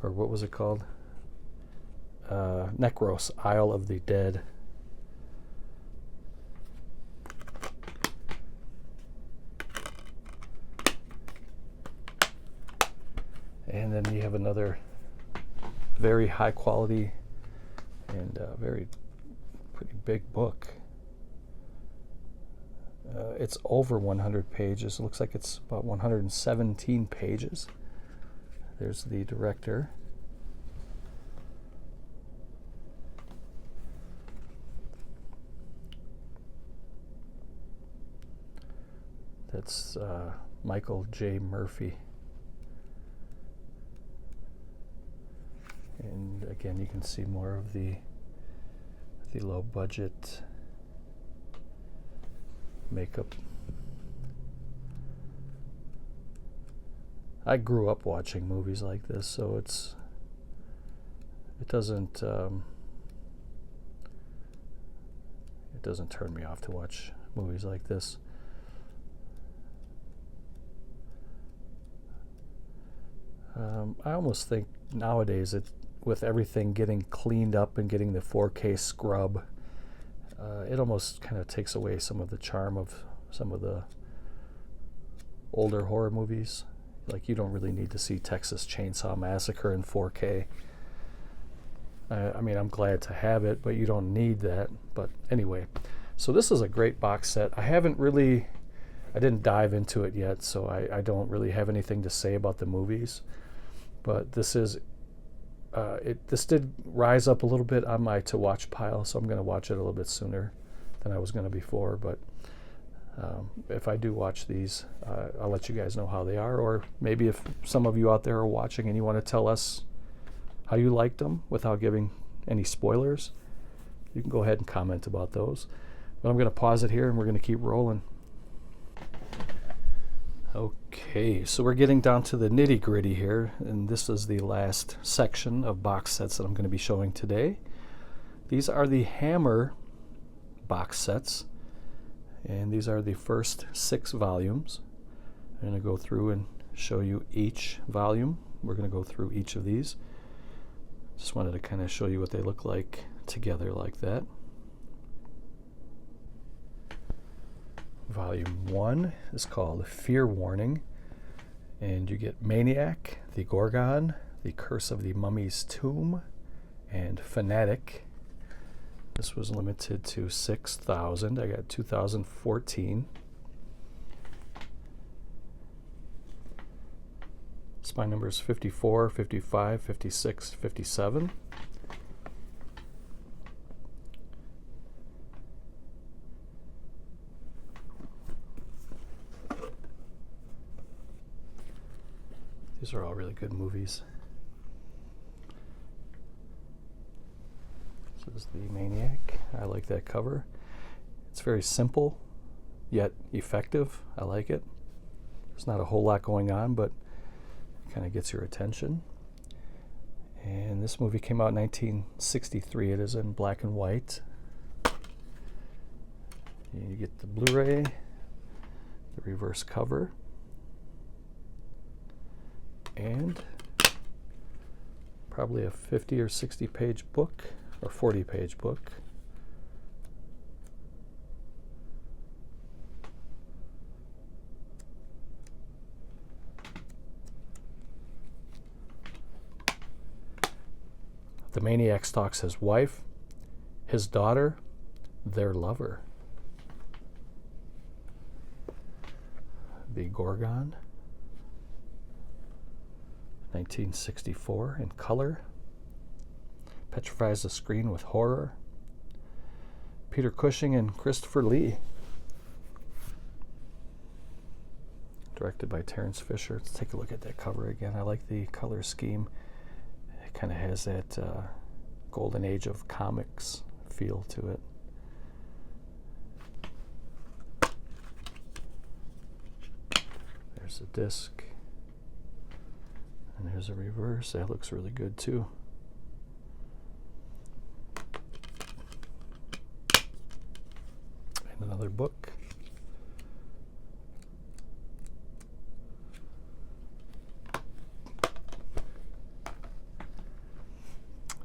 Or what was it called? Necros, Isle of the Dead. And then you have another very high quality and very pretty big book. It's over 100 pages. It looks like it's about 117 pages. There's the director. That's Michael J. Murphy. And again, you can see more of the low budget makeup. I grew up watching movies like this, so it doesn't turn me off to watch movies like this. I almost think nowadays, with everything getting cleaned up and getting the 4K scrub, it almost kind of takes away some of the charm of some of the older horror movies. Like, you don't really need to see Texas Chainsaw Massacre in 4K. I mean, I'm glad to have it, but you don't need that. But anyway, so this is a great box set. I didn't dive into it yet, so I don't really have anything to say about the movies. But this did rise up a little bit on my to watch pile, so I'm going to watch it a little bit sooner than I was going to before. But if I do watch these, I'll let you guys know how they are. Or maybe if some of you out there are watching and you want to tell us how you liked them without giving any spoilers, you can go ahead and comment about those. But I'm going to pause it here and we're going to keep rolling. Okay, so we're getting down to the nitty-gritty here, and this is the last section of box sets that I'm going to be showing today. These are the Hammer box sets, and these are the first 6 volumes. I'm going to go through and show you each volume. We're going to go through each of these. Just wanted to kind of show you what they look like together like that. Volume 1 is called Fear Warning, and you get Maniac, The Gorgon, The Curse of the Mummy's Tomb, and Fanatic. This was limited to 6,000. I got 2014. Spine numbers 54, 55, 56, 57. These are all really good movies. This is the Maniac. I like that cover. It's very simple, yet effective. I like it. There's not a whole lot going on, but it kind of gets your attention. And this movie came out in 1963. It is in black and white. You get the Blu-ray, the reverse cover, and probably a 50 or 60 page book, or 40 page book. The Maniac stalks his wife, his daughter, their lover. The Gorgon, 1964, in color. Petrifies the screen with horror. Peter Cushing and Christopher Lee. Directed by Terence Fisher. Let's take a look at that cover again. I like the color scheme. It kind of has that golden age of comics feel to it. There's the disc. And there's a reverse. That looks really good too. And another book.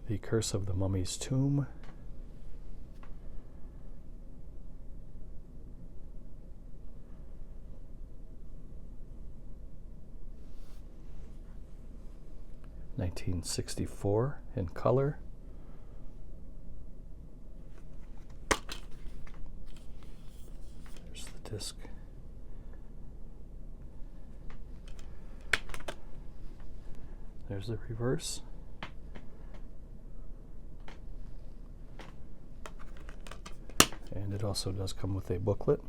The Curse of the Mummy's Tomb. (1964) in color. There's the disc. There's the reverse. And it also does come with a booklet.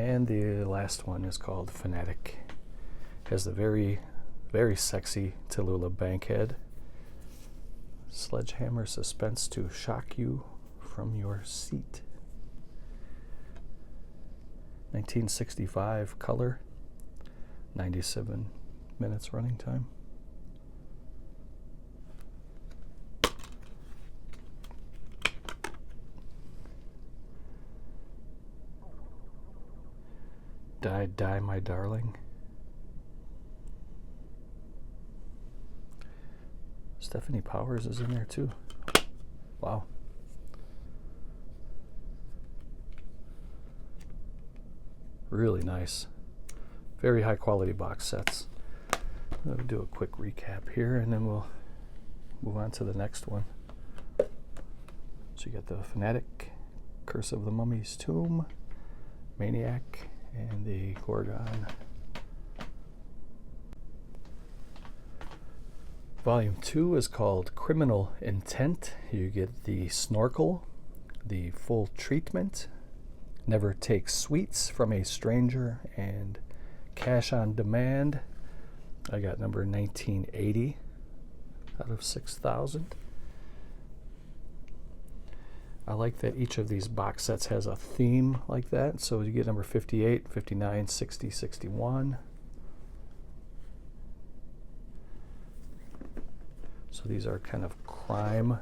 And the last one is called Fanatic. Has the very, very sexy Tallulah Bankhead. Sledgehammer suspense to shock you from your seat. 1965 color, 97 minutes running time. Die, Die, My Darling. Stephanie Powers is in there too. Wow. Really nice. Very high quality box sets. I'm going to do a quick recap here and then we'll move on to the next one. So you got the Fanatic, Curse of the Mummy's Tomb, Maniac, and the Gorgon. Volume 2 is called Criminal Intent. You get the Snorkel, the Full Treatment, Never Take Sweets from a Stranger, and Cash on Demand. I got number 1980 out of 6,000. I like that each of these box sets has a theme like that. So you get number 58, 59, 60, 61. So these are kind of crime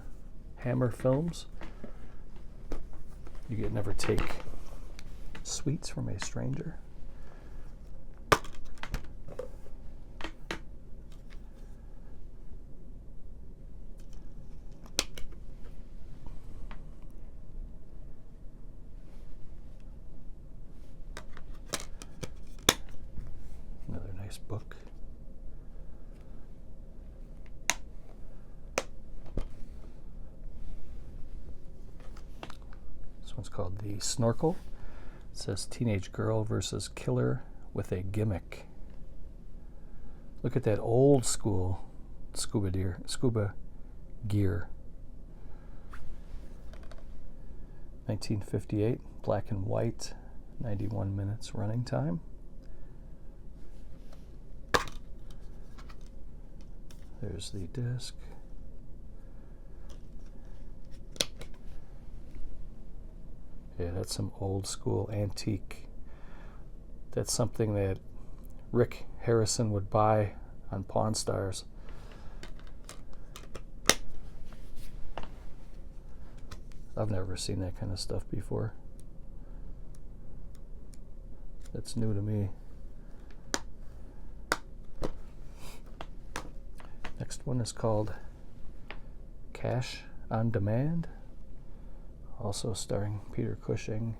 Hammer films. You get Never Take Sweets from a Stranger. Another nice book. This one's called The Snorkel. It says Teenage Girl versus Killer with a Gimmick. Look at that old school scuba gear. 1958, black and white, 91 minutes running time. There's the disc. Yeah, that's some old school antique. That's something that Rick Harrison would buy on Pawn Stars. I've never seen that kind of stuff before. That's new to me. Next one is called Cash on Demand. Also starring Peter Cushing.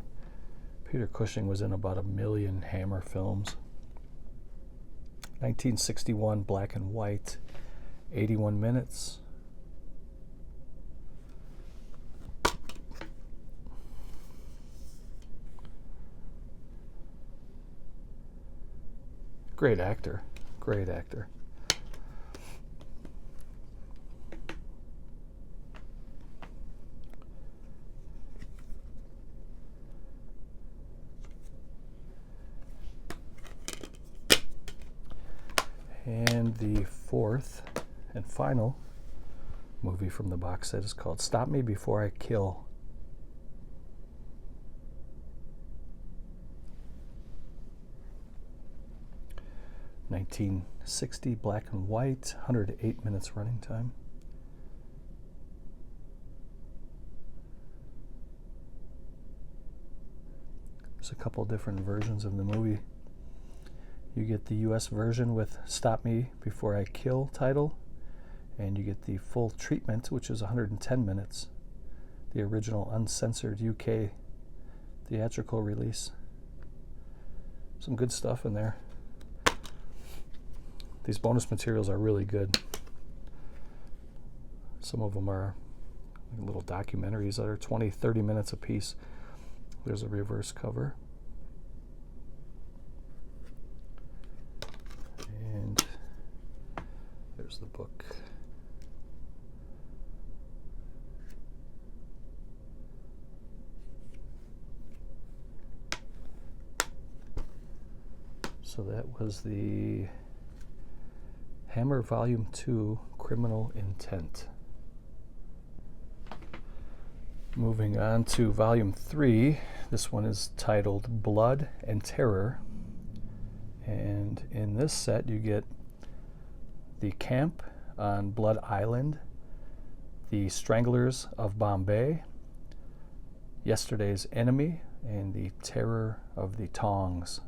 Peter Cushing was in about 1 million Hammer films. 1961, black and white, 81 minutes. Great actor, great actor. And the fourth and final movie from the box set is called Stop Me Before I Kill. (1960), black and white, 108 minutes running time. There's a couple different versions of the movie. You get the US version with Stop Me Before I Kill title, and you get the full treatment, which is 110 minutes. The original uncensored UK theatrical release. Some good stuff in there. These bonus materials are really good. Some of them are little documentaries that are 20, 30 minutes a piece. There's a reverse cover. And there's the book. So that was the Hammer Volume 2, Criminal Intent. Moving on to Volume 3, this one is titled Blood and Terror. And in this set you get the Camp on Blood Island, the Stranglers of Bombay, Yesterday's Enemy, and the Terror of the Tongs.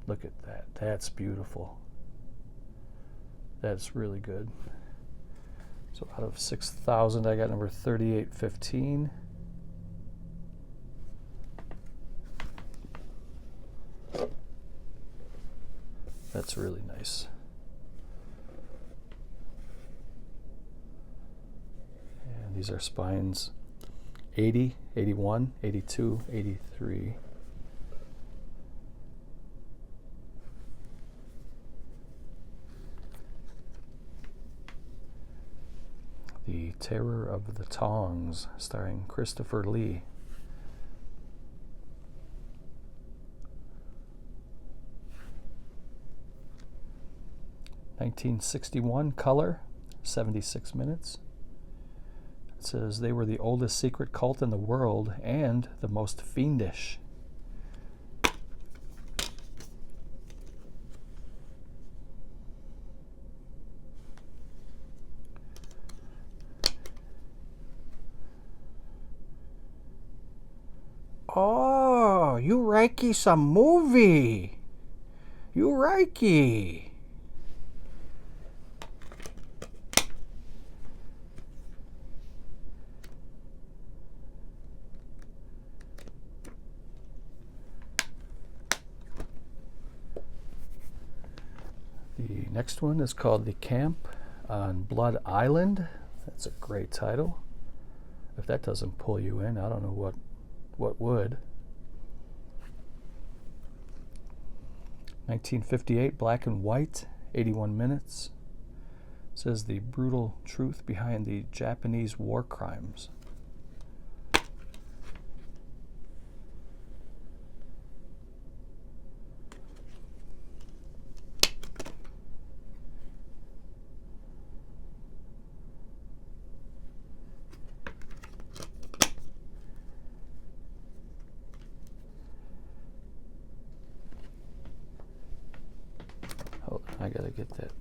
Look at that. That's beautiful. That's really good. So out of 6,000, I got number 3815. That's really nice. And these are spines 80, 81, 82, 83. The Terror of the Tongs, starring Christopher Lee. $1961 color, 76 minutes. It says they were the oldest secret cult in the world and the most fiendish. Oh, you reiki some movie. You reiki. The next one is called The Camp on Blood Island. That's a great title. If that doesn't pull you in, I don't know what would. 1958, black and white, 81 minutes. It says the brutal truth behind the Japanese war crimes. Hold on, I gotta get that.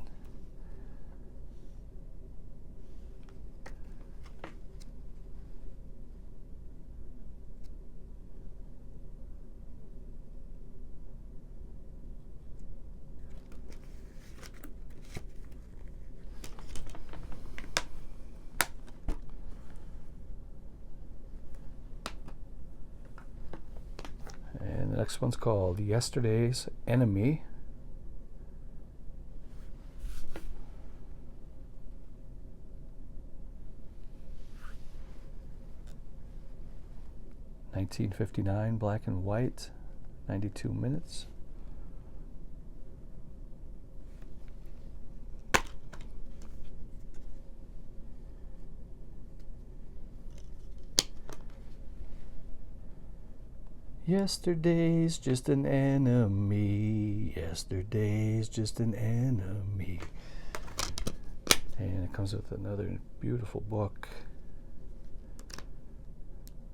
And the next one's called Yesterday's Enemy. $1959, black and white, 92 minutes. Yesterday's just an enemy. Yesterday's just an enemy. And it comes with another beautiful book.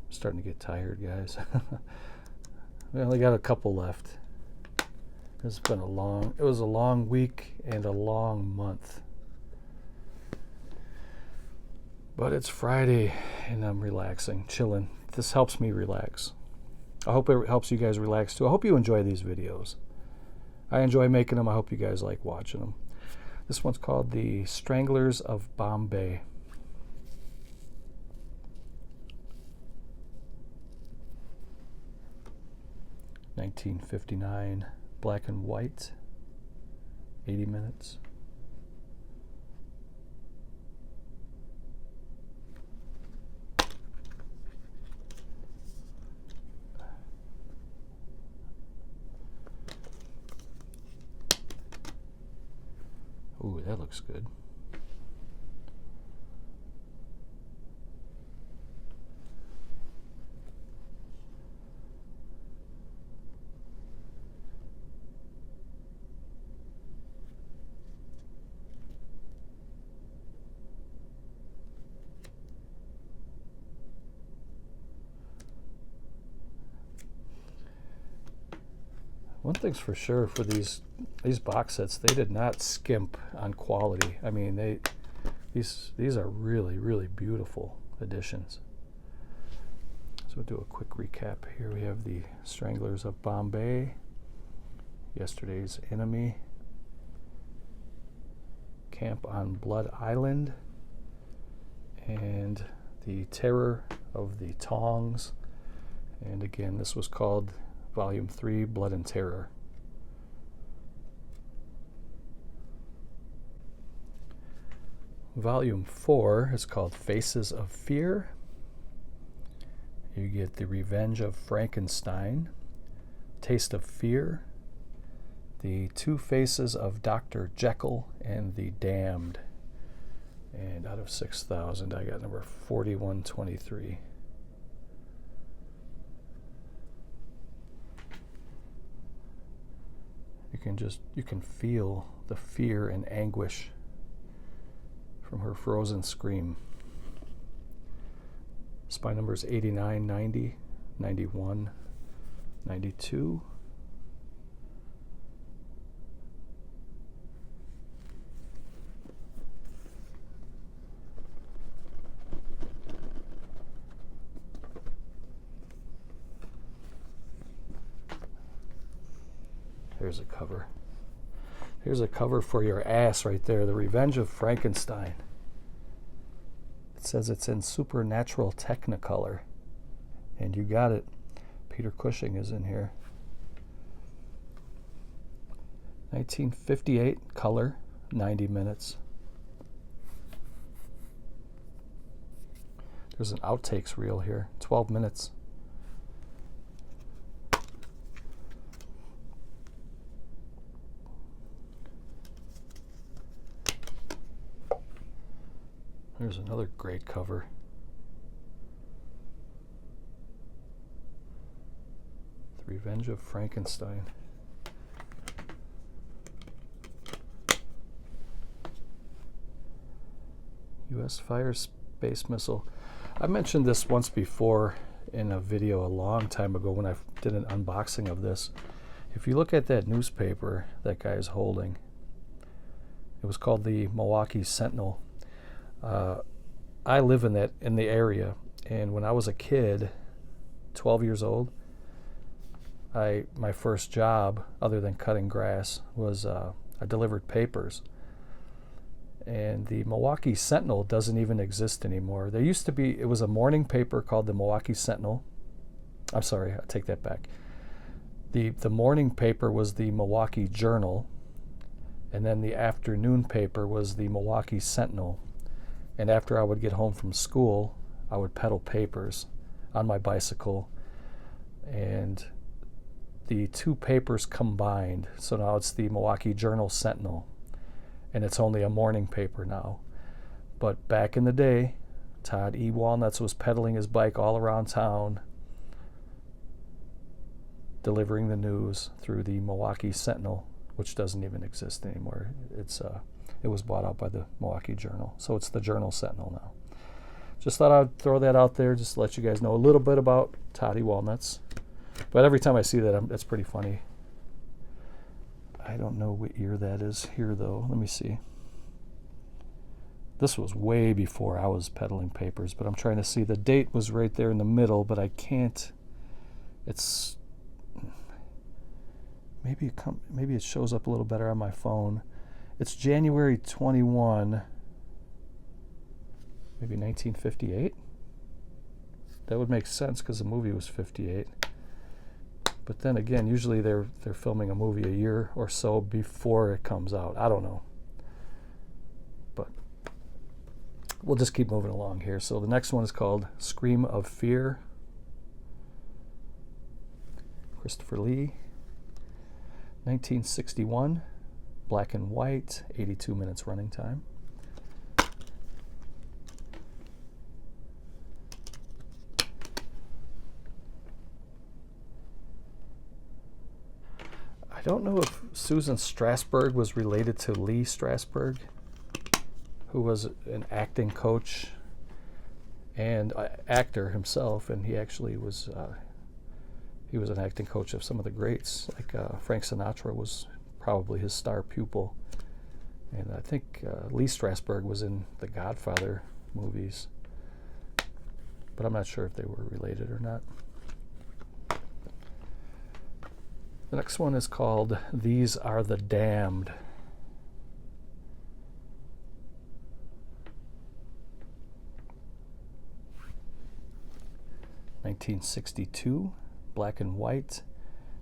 I'm starting to get tired, guys. We only got a couple left. It was a long week and a long month. But it's Friday and I'm relaxing, chilling. This helps me relax. I hope it helps you guys relax too. I hope you enjoy these videos. I enjoy making them. I hope you guys like watching them. This one's called The Stranglers of Bombay. $1959, black and white, 80 minutes. Ooh, that looks good. One thing's for sure, for these box sets, they did not skimp on quality. I mean, these are really, really beautiful editions. So we'll do a quick recap here. We have the Stranglers of Bombay, Yesterday's Enemy, Camp on Blood Island, and the Terror of the Tongs. And again, this was called Volume 3, Blood and Terror. Volume 4 is called Faces of Fear. You get The Revenge of Frankenstein, Taste of Fear, The Two Faces of Dr. Jekyll, and The Damned. And out of 6,000, I got number 4123. You can feel the fear and anguish from her frozen scream. Spine numbers 89, 90, 91, 92. Here's a cover. Here's a cover for your ass right there. The Revenge of Frankenstein. It says it's in supernatural Technicolor. And you got it. Peter Cushing is in here. 1958 color, 90 minutes. There's an outtakes reel here, 12 minutes. There's another great cover. The Revenge of Frankenstein. U.S. fire space missile. I mentioned this once before in a video a long time ago when I did an unboxing of this. If you look at that newspaper that guy is holding, it was called the Milwaukee Sentinel. I live in the area, and when I was a kid, 12 years old, my first job, other than cutting grass, was I delivered papers. And the Milwaukee Sentinel doesn't even exist anymore. There used to be, it was a morning paper called the Milwaukee Sentinel. I'm sorry, I take that back. The morning paper was the Milwaukee Journal, and then the afternoon paper was the Milwaukee Sentinel. And after I would get home from school, I would peddle papers on my bicycle. And the two papers combined, so now it's the Milwaukee Journal Sentinel. And it's only a morning paper now. But back in the day, Todd E. Walnuts was pedaling his bike all around town, delivering the news through the Milwaukee Sentinel, which doesn't even exist anymore. It was bought out by the Milwaukee Journal. So it's the Journal Sentinel now. Just thought I'd throw that out there just to let you guys know a little bit about Toddy Walnuts. But every time I see that, that's pretty funny. I don't know what year that is here, though. Let me see. This was way before I was peddling papers, but I'm trying to see. The date was right there in the middle, but I can't. It's maybe it shows up a little better on my phone. It's January 21, maybe 1958. That would make sense because the movie was 58. But then again, usually they're filming a movie a year or so before it comes out. I don't know. But we'll just keep moving along here. So the next one is called Scream of Fear. Christopher Lee. 1961. Black and white, 82 minutes running time. I don't know if Susan Strasberg was related to Lee Strasberg, who was an acting coach and actor himself, and he actually was He was an acting coach of some of the greats, like Frank Sinatra was probably his star pupil. And I think Lee Strasberg was in the Godfather movies, but I'm not sure if they were related or not. The next one is called These Are the Damned. (1962), black and white.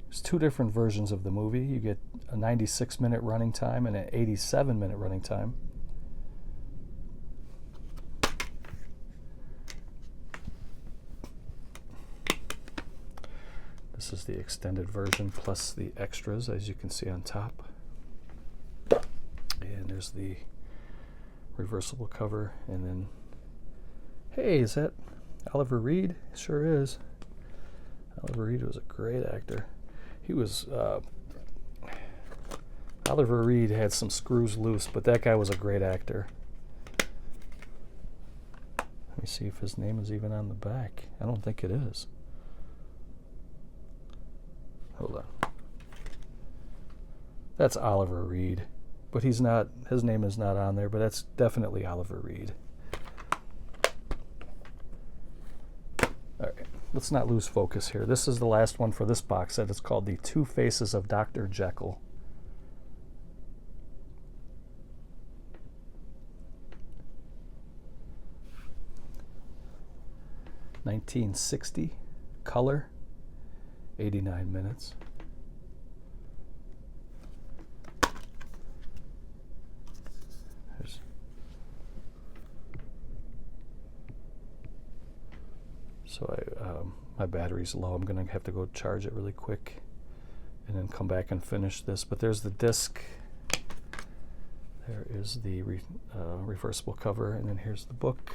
There's two different versions of the movie. You get a 96-minute running time and an 87-minute running time. This is the extended version plus the extras, as you can see on top. And there's the reversible cover. And then, hey, is that Oliver Reed? Sure is. Oliver Reed was a great actor. He was, Oliver Reed had some screws loose, but that guy was a great actor. Let me see if his name is even on the back. I don't think it is. Hold on. That's Oliver Reed, but he's not, his name is not on there, but that's definitely Oliver Reed. All right, let's not lose focus here. This is the last one for this box set. It's called The Two Faces of Dr. Jekyll. (1960), color, 89 minutes. So my battery's low. I'm going to have to go charge it really quick and then come back and finish this. But there's the disc. There is the reversible cover, and then here's the book.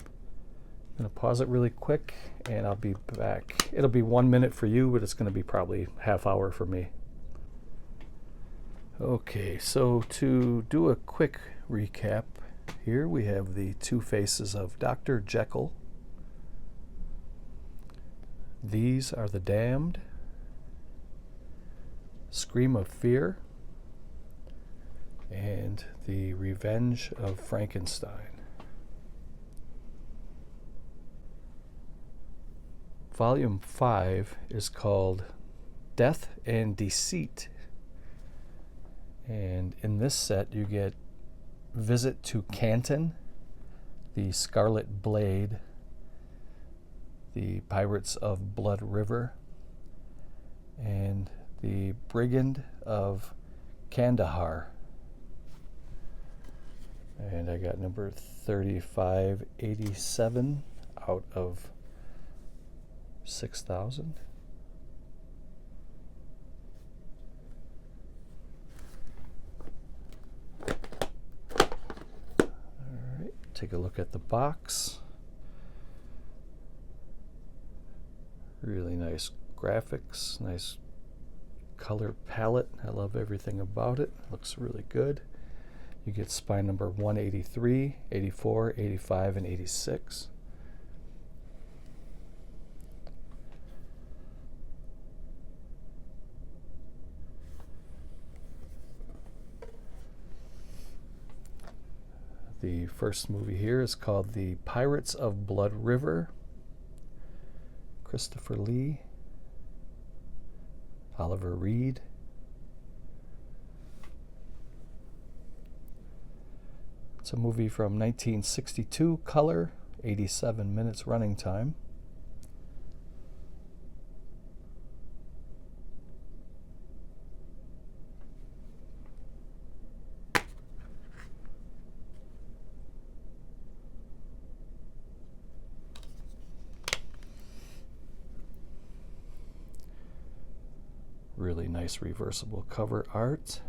I'm going to pause it really quick, and I'll be back. It'll be 1 minute for you, but it's going to be probably half hour for me. Okay, so to do a quick recap, here we have the Two Faces of Dr. Jekyll. These Are the Damned, Scream of Fear, and The Revenge of Frankenstein. Volume 5 is called Death and Deceit. And in this set you get Visit to Canton, The Scarlet Blade, The Pirates of Blood River, and The Brigand of Kandahar. And I got number 3587 out of 6,000. All right, take a look at the box. Really nice graphics, nice color palette. I love everything about it. Looks really good. You get spine number 183, 84, 85, and 86. The first movie here is called The Pirates of Blood River. Christopher Lee, Oliver Reed. It's a movie from 1962, color, 87 minutes running time. Really nice reversible cover art.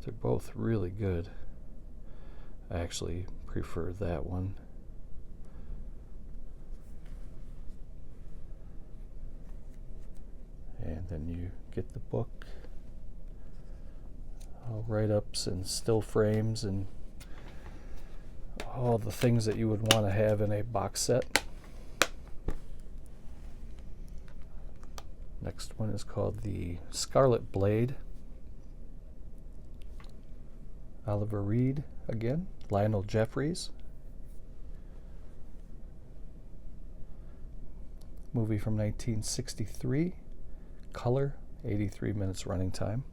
They're both really good. I actually prefer that one. And then you get the book. All write-ups and still frames and all the things that you would want to have in a box set. Next one is called the Scarlet Blade. Oliver Reed again. Lionel Jeffries. Movie from 1963. Color, 83 minutes running time.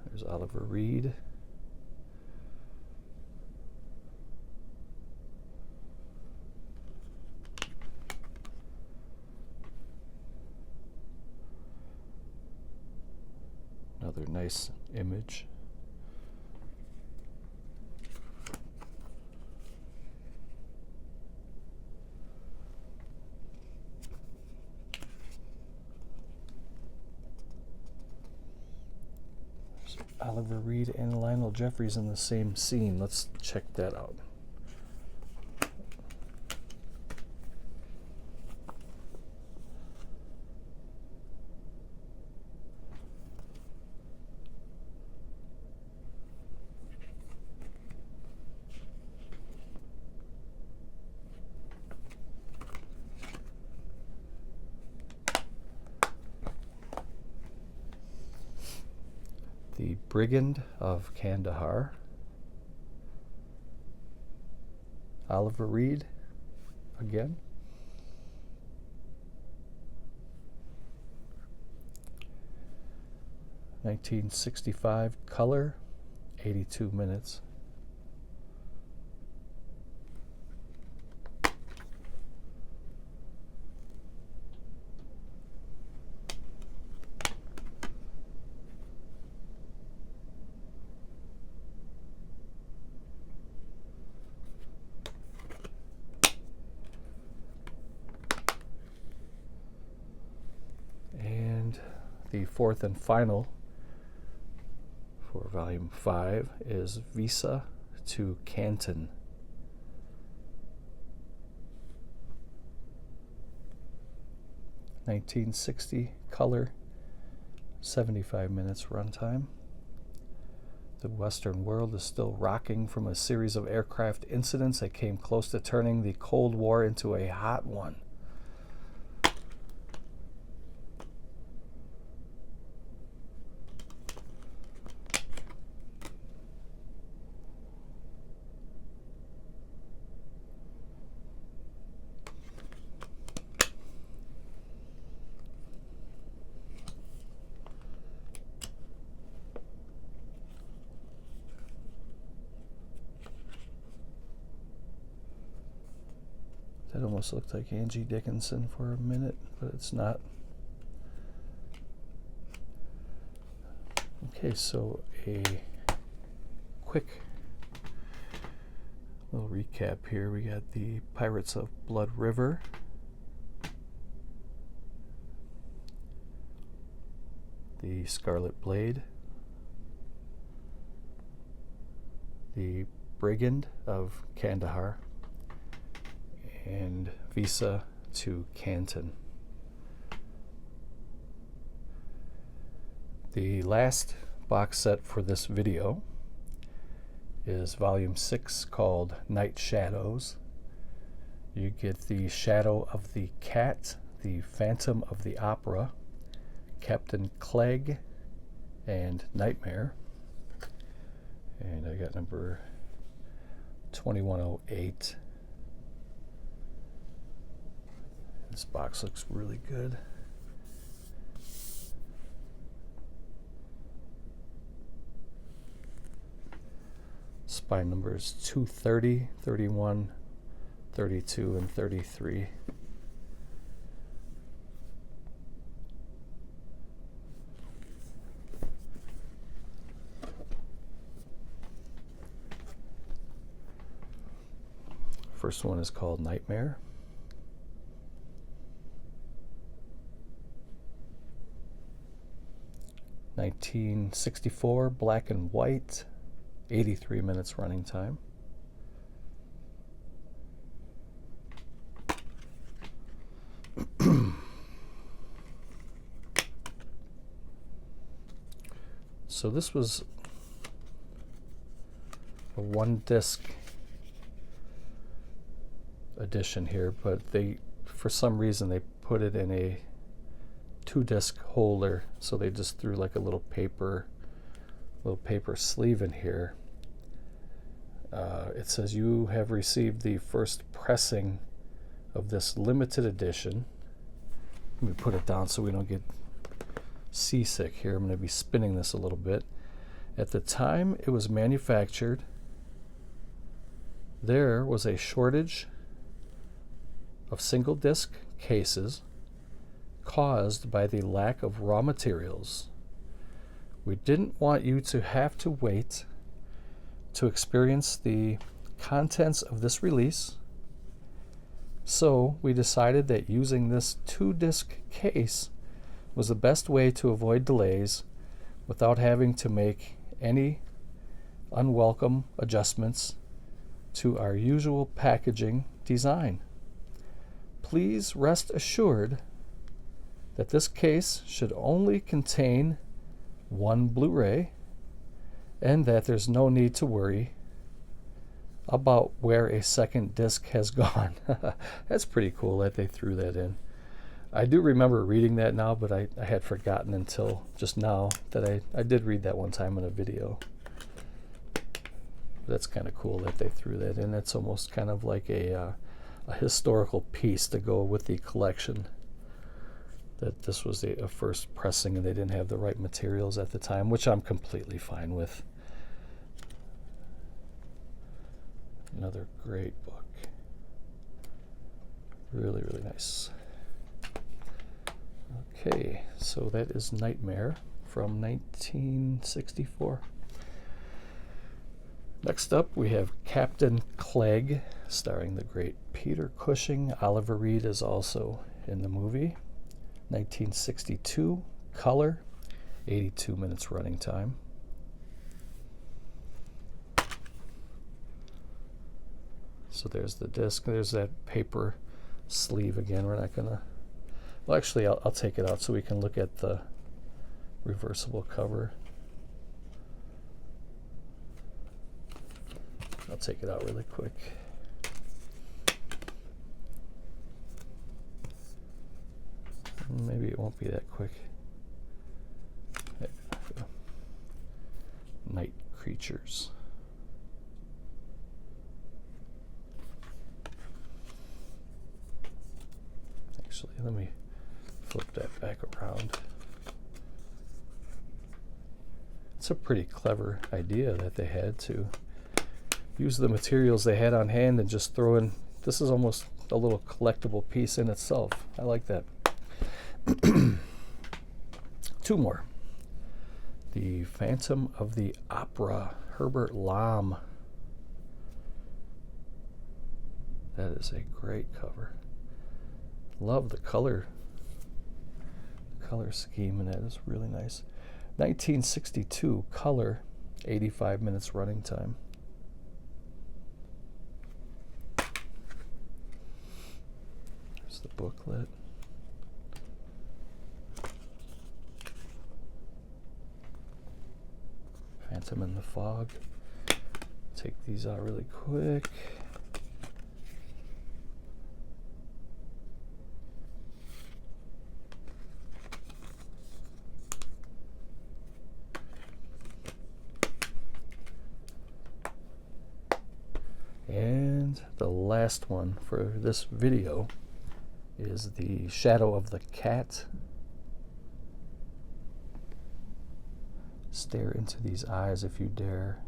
There's Oliver Reed. Another nice image. There's Oliver Reed and Lionel Jeffries in the same scene. Let's check that out. The Brigand of Kandahar. Oliver Reed again. (1965) color, 82 minutes. The fourth and final for Volume 5 is Visa to Canton. (1960) color, 75 minutes runtime. The Western world is still rocking from a series of aircraft incidents that came close to turning the Cold War into a hot one. That almost looked like Angie Dickinson for a minute, but it's not. Okay, so a quick little recap here. We got the Pirates of Blood River. The Scarlet Blade. The Brigand of Kandahar. And Visa to Canton. The last box set for this video is Volume 6, called Night Shadows. You get the Shadow of the Cat, the Phantom of the Opera, Captain Clegg, and Nightmare. And I got number 2108. This box looks really good. Spine numbers 230, 31, 32, and 33. First one is called Nightmare. (1964) black and white, 83 minutes running time. So this was a 1-disc edition here, but for some reason they put it in a 2-disc holder, so they just threw like a little paper sleeve in here. It says you have received the first pressing of this limited edition. Let me put it down so we don't get seasick here. I'm going to be spinning this a little bit. At the time it was manufactured, there was a shortage of single disc cases caused by the lack of raw materials. We didn't want you to have to wait to experience the contents of this release, so we decided that using this 2-disc case was the best way to avoid delays without having to make any unwelcome adjustments to our usual packaging design. Please rest assured that this case should only contain 1 Blu-ray, and that there's no need to worry about where a second disc has gone. That's pretty cool that they threw that in. I do remember reading that now, but I had forgotten until just now that I did read that one time in a video. That's kind of cool that they threw that in. It's almost kind of like a historical piece to go with the collection, that this was a first pressing and they didn't have the right materials at the time, which I'm completely fine with. Another great book. Really, really nice. Okay, so that is Nightmare from 1964. Next up, we have Captain Clegg, starring the great Peter Cushing. Oliver Reed is also in the movie. 1962, color, 82 minutes running time. So there's the disc. There's that paper sleeve again. We're not gonna, well, actually I'll take it out so we can look at the reversible cover. I'll take it out really quick. Maybe it won't be that quick. Night creatures. Actually, let me flip that back around. It's a pretty clever idea that they had to use the materials they had on hand and just throw in. This is almost a little collectible piece in itself. I like that. 2 more. The Phantom of the Opera, Herbert Lom. That is a great cover. Love the color scheme, and that is really nice. 1962, color, 85 minutes running time. There's the booklet. Phantom in the Fog. Take these out really quick. And the last one for this video is The Shadow of the Cat. Stare into these eyes if you dare.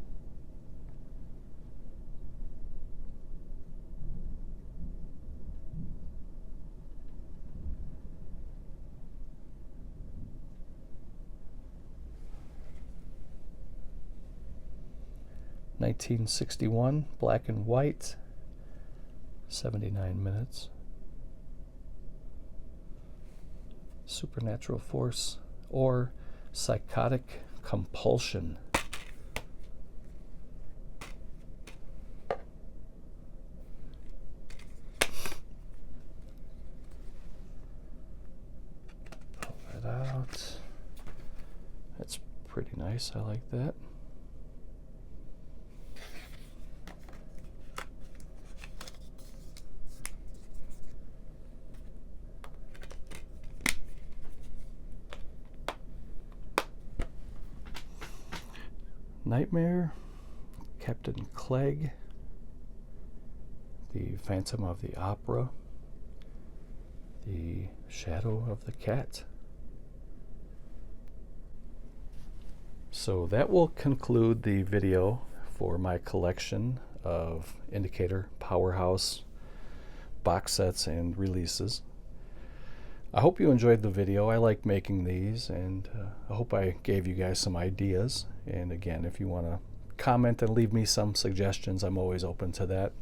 (1961), black and white, 79 minutes. Supernatural force or psychotic compulsion. Pull that out. It's pretty nice. I like that. Nightmare, Captain Clegg, the Phantom of the Opera, the Shadow of the Cat. So that will conclude the video for my collection of Indicator PowerHouse box sets and releases. I hope you enjoyed the video. I like making these, and I hope I gave you guys some ideas. And again, if you want to comment and leave me some suggestions, I'm always open to that.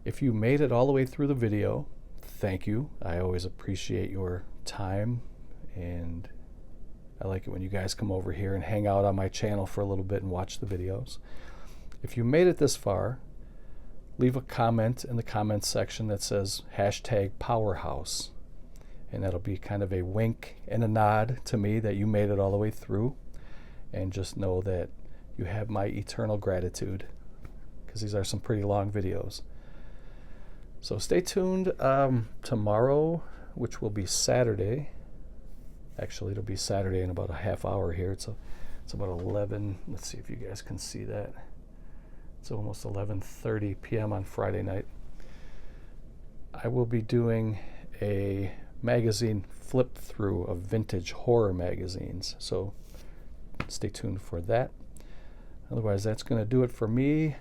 If you made it all the way through the video, thank you. I always appreciate your time, and I like it when you guys come over here and hang out on my channel for a little bit and watch the videos. If you made it this far, leave a comment in the comments section that says #PowerHouse, and that'll be kind of a wink and a nod to me that you made it all the way through, and just know that you have my eternal gratitude, because these are some pretty long videos. So stay tuned tomorrow, which will be Saturday. Actually, it'll be Saturday in about a half hour here. It's about 11. Let's see if you guys can see that. It's almost 11:30 p.m. on Friday night. I will be doing a magazine flip through of vintage horror magazines, so stay tuned for that. Otherwise, that's going to do it for me.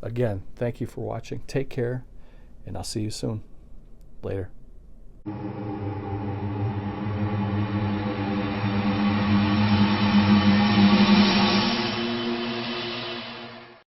Again, thank you for watching. Take care, and I'll see you soon. Later.